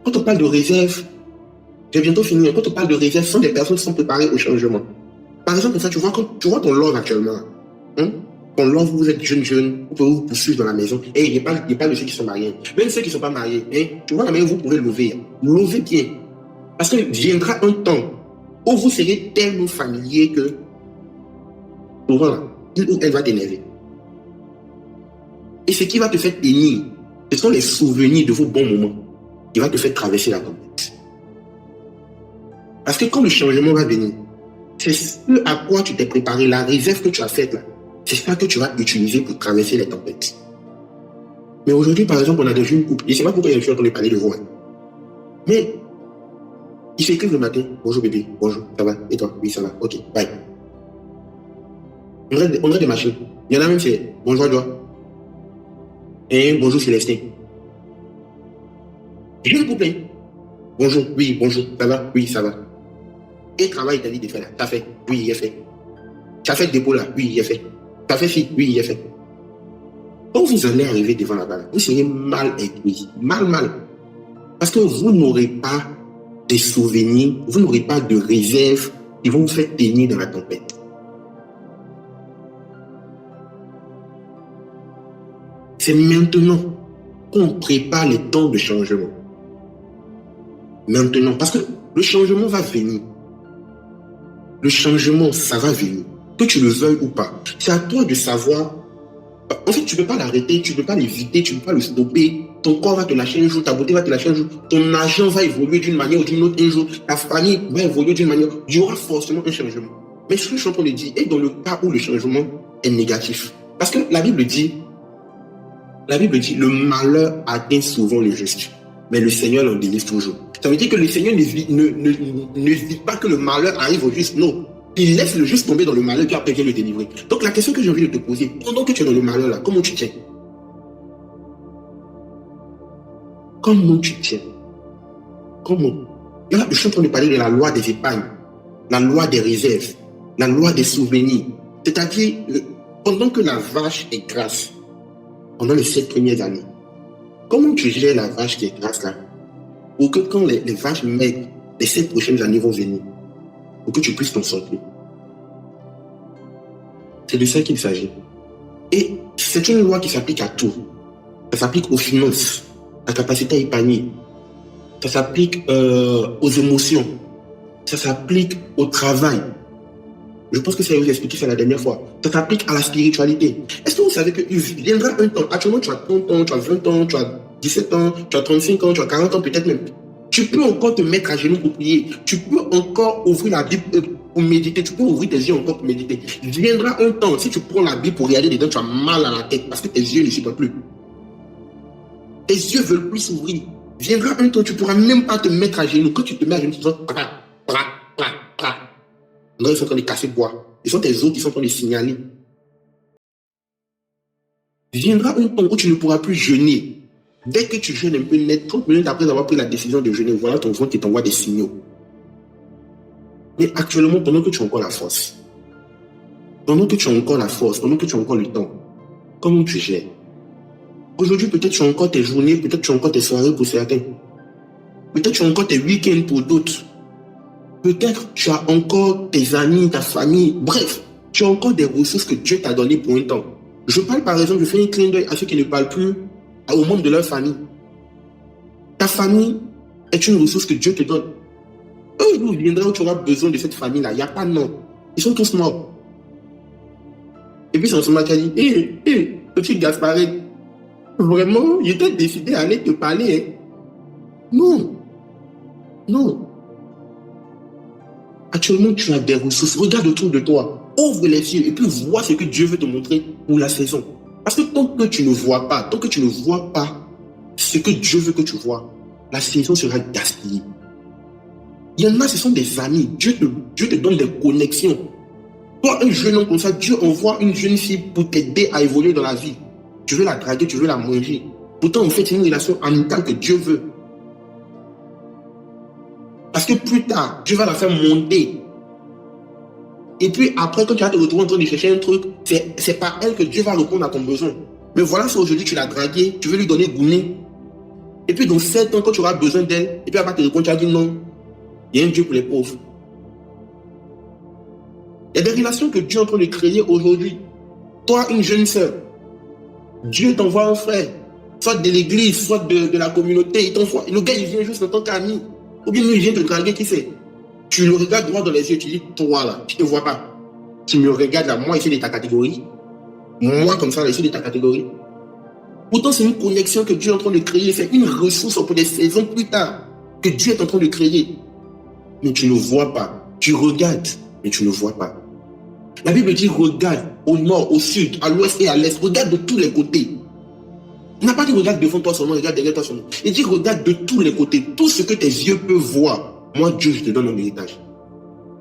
Quand on parle de réserves, j'ai bientôt fini. Quand on parle de réserves, ce sont des personnes qui sont préparées au changement. Par exemple, ça, tu vois ton love actuellement. Hein? Ton love, vous êtes jeune, vous pouvez vous poursuivre dans la maison. Et il parle de ceux qui sont mariés. Même ceux qui ne sont pas mariés, hein? Tu vois la manière où vous pouvez lever. Levez bien. Parce que viendra un temps où vous serez tellement familier que souvent, il ou elle va t'énerver. Et ce qui va te faire tenir, ce sont les souvenirs de vos bons moments qui va te faire traverser la tempête. Parce que quand le changement va venir, c'est ce à quoi tu t'es préparé, la réserve que tu as faite là, c'est ça que tu vas utiliser pour traverser les tempêtes. Mais aujourd'hui, par exemple, on a des jeunes couples. Je ne sais pas pourquoi je suis en train de parler de vous. Hein. Mais ils s'écrivent le matin. Bonjour bébé, bonjour, ça va? Et toi? Oui, ça va. Ok, bye. On a des machines. Il y en a même, c'est bonjour toi. Et bonjour Célestin. Jeune couple. Bonjour, oui, bonjour, ça va? Oui, ça va. Et travail, il t'a dit de faire là. Tu as fait. Oui, il est fait. Tu as fait le dépôt là. Oui, il est fait. Tu as fait ci. Oui, il est fait. Quand vous allez arriver devant la balle, vous serez mal écrit. Mal. Parce que vous n'aurez pas des souvenirs, vous n'aurez pas de réserves qui vont vous faire tenir dans la tempête. C'est maintenant qu'on prépare les temps de changement. Maintenant, parce que le changement va venir. Le changement, ça va venir. Que tu le veuilles ou pas. C'est à toi de savoir. En fait, tu ne peux pas l'arrêter, tu ne peux pas l'éviter, tu ne peux pas le stopper. Ton corps va te lâcher un jour, ta beauté va te lâcher un jour, ton argent va évoluer d'une manière ou d'une autre un jour, ta famille va évoluer d'une manière. Il y aura forcément un changement. Mais ce que je suis en train de dire est dans le cas où le changement est négatif. Parce que la Bible dit, le malheur atteint souvent le juste, mais le Seigneur l'en délivre toujours. Ça veut dire que le Seigneur ne vit pas que le malheur arrive au juste, non. Il laisse le juste tomber dans le malheur, puis après vient le délivrer. Donc la question que j'ai envie de te poser, pendant que tu es dans le malheur là, comment tu tiens? Comment tu tiens? Comment? Et là, je suis en train de parler de la loi des épargnes, la loi des réserves, la loi des souvenirs. C'est-à-dire, pendant que la vache est grasse, pendant les 7 premières années, comment tu gères la vache qui est grasse là? Pour que quand les vaches maigres, les 7 prochaines années vont venir, pour que tu puisses t'en sortir. C'est de ça qu'il s'agit. Et c'est une loi qui s'applique à tout. Ça s'applique aux finances, à la capacité à épargner. Ça s'applique aux émotions. Ça s'applique au travail. Je pense que ça vous a expliqué ça la dernière fois. Ça s'applique à la spiritualité. Est-ce que vous savez qu'il viendra un temps, actuellement tu as 30 ans, tu as 20 ans, tu as 17 ans, tu as 35 ans, tu as 40 ans peut-être même. Tu peux encore te mettre à genoux pour prier. Tu peux encore ouvrir la Bible pour méditer. Tu peux ouvrir tes yeux encore pour méditer. Il viendra un temps, si tu prends la Bible pour regarder dedans, tu as mal à la tête parce que tes yeux ne supportent plus. Tes yeux veulent plus s'ouvrir. Viendra un temps, tu ne pourras même pas te mettre à genoux. Quand tu te mets à genoux, tu sens non, ils sont en train de casser le bois. Ce sont tes os qui sont en train de signaler. Viendra un temps où tu ne pourras plus jeûner. Dès que tu jeûnes un peu net, 30 minutes après avoir pris la décision de jeûner, voilà ton ventre qui t'envoie des signaux. Mais actuellement, pendant que tu as encore la force, pendant que tu as encore le temps, comment tu gères? Aujourd'hui, peut-être tu as encore tes journées, peut-être tu as encore tes soirées pour certains. Peut-être tu as encore tes week-ends pour d'autres. Peut-être tu as encore tes amis, ta famille. Bref, tu as encore des ressources que Dieu t'a données pour un temps. Je parle par exemple, je fais un clin d'œil à ceux qui ne parlent plus aux membres de leur famille. Ta famille est une ressource que Dieu te donne. Un jour viendra où tu auras besoin de cette famille-là. Il n'y a pas de nom. Ils sont tous morts. Et puis c'est en ce moment qui a dit, petit Gasparet, vraiment, il était décidé à aller te parler. Hein? Non. Actuellement, tu as des ressources. Regarde autour de toi. Ouvre les yeux et puis vois ce que Dieu veut te montrer pour la saison. Parce que tant que tu ne vois pas ce que Dieu veut que tu vois, la saison sera gaspillée. Il y en a, ce sont des amis. Dieu te donne des connexions. Toi, un jeune homme comme ça, Dieu envoie une jeune fille pour t'aider à évoluer dans la vie. Tu veux la draguer, tu veux la manger. Pourtant, en fait, c'est une relation amicale que Dieu veut. Parce que plus tard, Dieu va la faire monter. Et puis après, quand tu vas te retrouver en train de chercher un truc, c'est par elle que Dieu va répondre à ton besoin. Mais voilà, si aujourd'hui tu l'as draguée, tu veux lui donner goûter. Et puis dans 7 ans, quand tu auras besoin d'elle, et puis elle va te répondre, tu vas dire non. Il y a un Dieu pour les pauvres. Il y a des relations que Dieu est en train de créer aujourd'hui. Toi, une jeune sœur, Dieu t'envoie un frère, soit de l'église, soit de la communauté. Il t'envoie. Le gars, il vient juste en tant qu'ami. Ou bien lui, il vient te draguer, qui sait? Tu le regardes droit dans les yeux, tu dis, toi là, je ne te vois pas. Tu me regardes là, moi, ici, de ta catégorie. Moi, comme ça, ici, de ta catégorie. Pourtant, c'est une connexion que Dieu est en train de créer. C'est une ressource pour des saisons plus tard que Dieu est en train de créer. Mais tu ne vois pas. Tu regardes, mais tu ne vois pas. La Bible dit, regarde au nord, au sud, à l'ouest et à l'est. Regarde de tous les côtés. Il n'a pas dit regarde devant toi seulement, regarde derrière toi seulement. Il dit regarde de tous les côtés. Tout ce que tes yeux peuvent voir. Moi, Dieu, je te donne un héritage.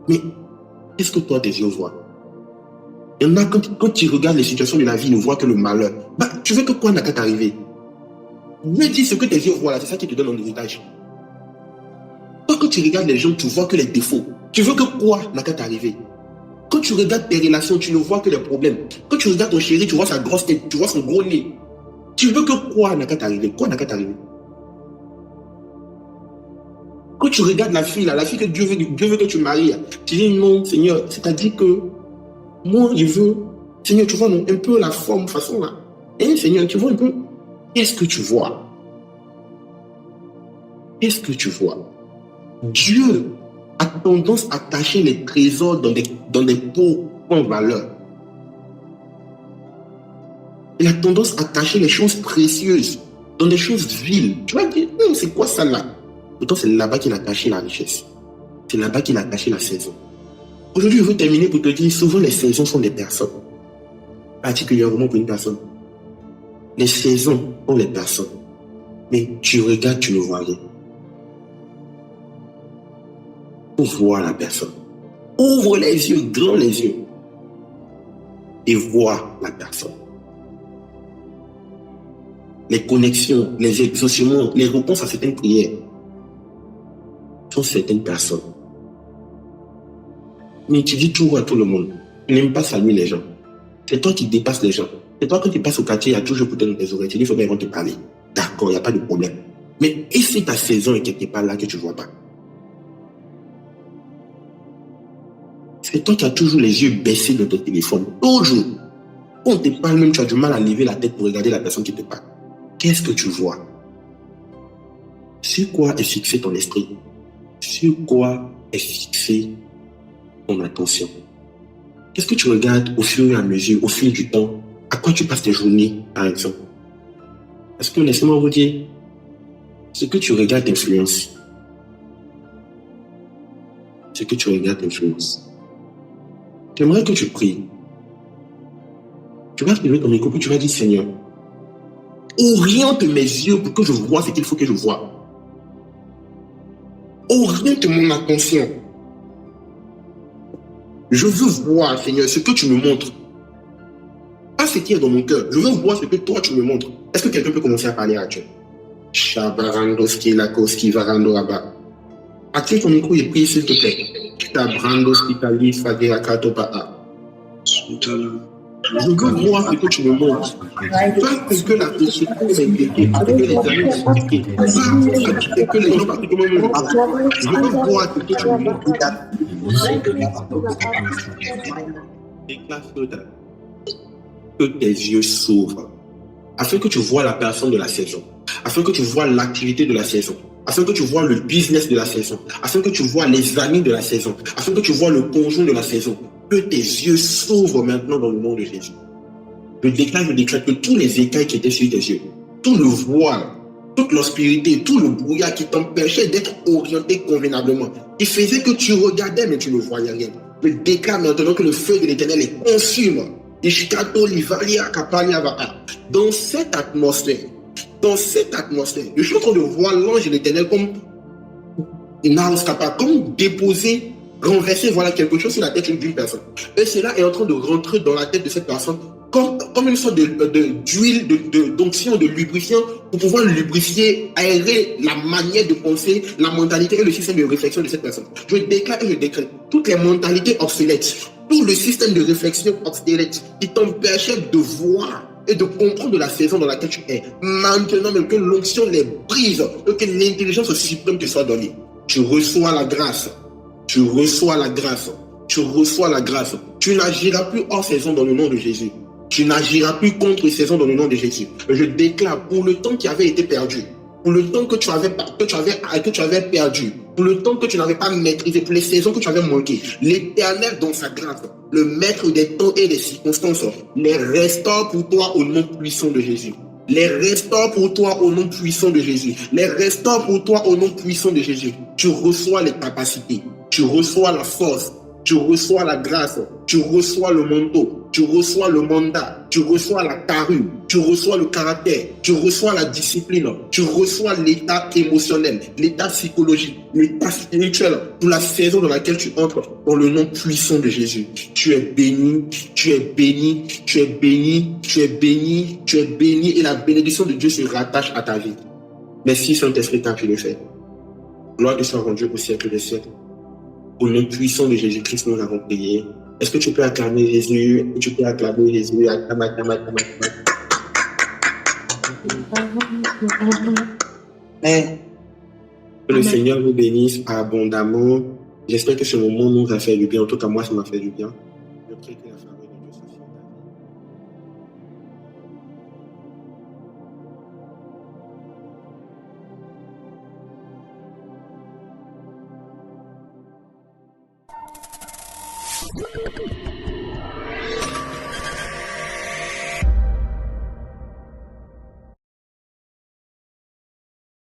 Mais qu'est-ce que toi, tes yeux voient? Il y en a, quand tu regardes les situations de la vie, ils ne voient que le malheur. Bah, tu veux que quoi n'a qu'à t'arriver? Me dis ce que tes yeux voient là, c'est ça qui te donne un héritage. Toi, quand tu regardes les gens, tu vois que les défauts. Tu veux que quoi n'a qu'à t'arriver? Quand tu regardes tes relations, tu ne vois que des problèmes. Quand tu regardes ton chéri, tu vois sa grosse tête, tu vois son gros nez. Tu veux que quoi n'a qu'à t'arriver? Quoi n'a qu'à t'arriver? Quand tu regardes la fille que Dieu veut que tu maries, tu dis non, Seigneur, c'est-à-dire que moi, je veux, Seigneur, tu vois, non, un peu la forme, façon là. Et Seigneur, tu vois un peu, qu'est-ce que tu vois? Qu'est-ce que tu vois? Dieu a tendance à cacher les trésors dans des pots en valeur. Il a tendance à cacher les choses précieuses dans des choses viles. Tu vas dire, c'est quoi ça là? Pourtant, c'est là-bas qu'il a caché la richesse. C'est là-bas qu'il a caché la saison. Aujourd'hui, je veux terminer pour te dire, souvent les saisons sont des personnes. Particulièrement pour une personne. Les saisons sont les personnes. Mais tu regardes, tu ne vois rien. Pour voir la personne. Ouvre les yeux, grand les yeux. Et vois la personne. Les connexions, les exaucements, les réponses à certaines prières sont certaines personnes. Mais tu dis tout à tout le monde. Tu n'aimes pas saluer les gens. C'est toi qui dépasses les gens. C'est toi quand tu passes au quartier, il y a toujours peut-être dans tes oreilles. Tu dis, il faut bien te parler. D'accord, il n'y a pas de problème. Mais et si ta saison est quelque part là que tu ne vois pas? C'est toi qui as toujours les yeux baissés dans ton téléphone. Toujours. Quand on te parle même, tu as du mal à lever la tête pour regarder la personne qui te parle. Qu'est-ce que tu vois? Sur quoi est fixé ton esprit? Sur quoi est fixé ton attention? Qu'est-ce que tu regardes au fur et à mesure, au fil du temps? À quoi tu passes tes journées, par exemple? Parce que laissez-moi vous dire, ce que tu regardes influence. Ce que tu regardes influence. J'aimerais que tu pries. Tu vas lever ton micro, puis tu vas dire, Seigneur, oriente mes yeux pour que je vois ce qu'il faut que je vois. Oriente mon attention. Je veux voir, Seigneur, ce que tu me montres. Pas ce qu'il y a dans mon cœur. Je veux voir ce que toi tu me montres. Est-ce que quelqu'un peut commencer à parler à Dieu? Shabarandoski lakoski varando rabat. Active ton micro et prie s'il te plaît. Shabrandoski tali fagirakato ba'a. Je veux voir ce que tu me montres. Pas ce que la société m'a expliqué, pas ce que les amis m'ont expliqué, pas ce que les gens particulièrement m'ont expliqué. Je veux voir ce que tu me montres. Déclare que tes yeux s'ouvrent, afin que tu vois la personne de la saison, afin que tu vois l'activité de la saison, afin que tu vois le business de la saison, afin que tu vois les amis de la saison, afin que tu vois le conjoint de la saison. Que tes yeux s'ouvrent maintenant dans le nom de Jésus. Je déclare que tous les écailles qui étaient sur tes yeux, tout le voile, toute l'obscurité, tout le brouillard qui t'empêchait d'être orienté convenablement, qui faisait que tu regardais mais tu ne voyais rien. Je déclare maintenant que le feu de l'Éternel les consume. Dans cette atmosphère, je suis en train de voir l'ange de l'Éternel comme déposer, renverser quelque chose sur la tête d'une personne. Et cela est en train de rentrer dans la tête de cette personne comme une sorte d'huile, d'onction, de lubrifiant pour pouvoir lubrifier, aérer la manière de penser, la mentalité et le système de réflexion de cette personne. Je déclare et je décrète toutes les mentalités obsolètes, tout le système de réflexion obsolète qui t'empêchait de voir et de comprendre la saison dans laquelle tu es. Maintenant même que l'onction les brise, que l'intelligence suprême te soit donnée. Tu reçois la grâce. Tu reçois la grâce. Tu reçois la grâce. Tu n'agiras plus hors saison dans le nom de Jésus. Tu n'agiras plus contre saison dans le nom de Jésus. Je déclare pour le temps qui avait été perdu, pour le temps que tu avais perdu, pour le temps que tu n'avais pas maîtrisé, pour les saisons que tu avais manquées, l'Éternel dans sa grâce, le maître des temps et des circonstances, les restaure pour toi au nom puissant de Jésus. Les restaure pour toi au nom puissant de Jésus. Les restaure pour toi au nom puissant de Jésus. Tu reçois les capacités, tu reçois la force, tu reçois la grâce, tu reçois le manteau, tu reçois le mandat, tu reçois la carrure, tu reçois le caractère, tu reçois la discipline, tu reçois l'état émotionnel, l'état psychologique, l'état spirituel pour la saison dans laquelle tu entres dans le nom puissant de Jésus. Tu es béni, tu es béni, tu es béni, tu es béni, tu es béni et la bénédiction de Dieu se rattache à ta vie. Merci Saint-Esprit quand tu le fais. Gloire te soit rendue au siècle des siècles. Au nom puissant de Jésus-Christ, nous l'avons prié. Est-ce que tu peux acclamer Jésus? Tu peux acclamer Jésus. Acclame, acclame, acclame, acclame. Que le Seigneur vous bénisse abondamment. J'espère que ce moment nous a fait du bien. En tout cas, moi, ça m'a fait du bien. Je prie que la faveur de Dieu soit sur ta vie.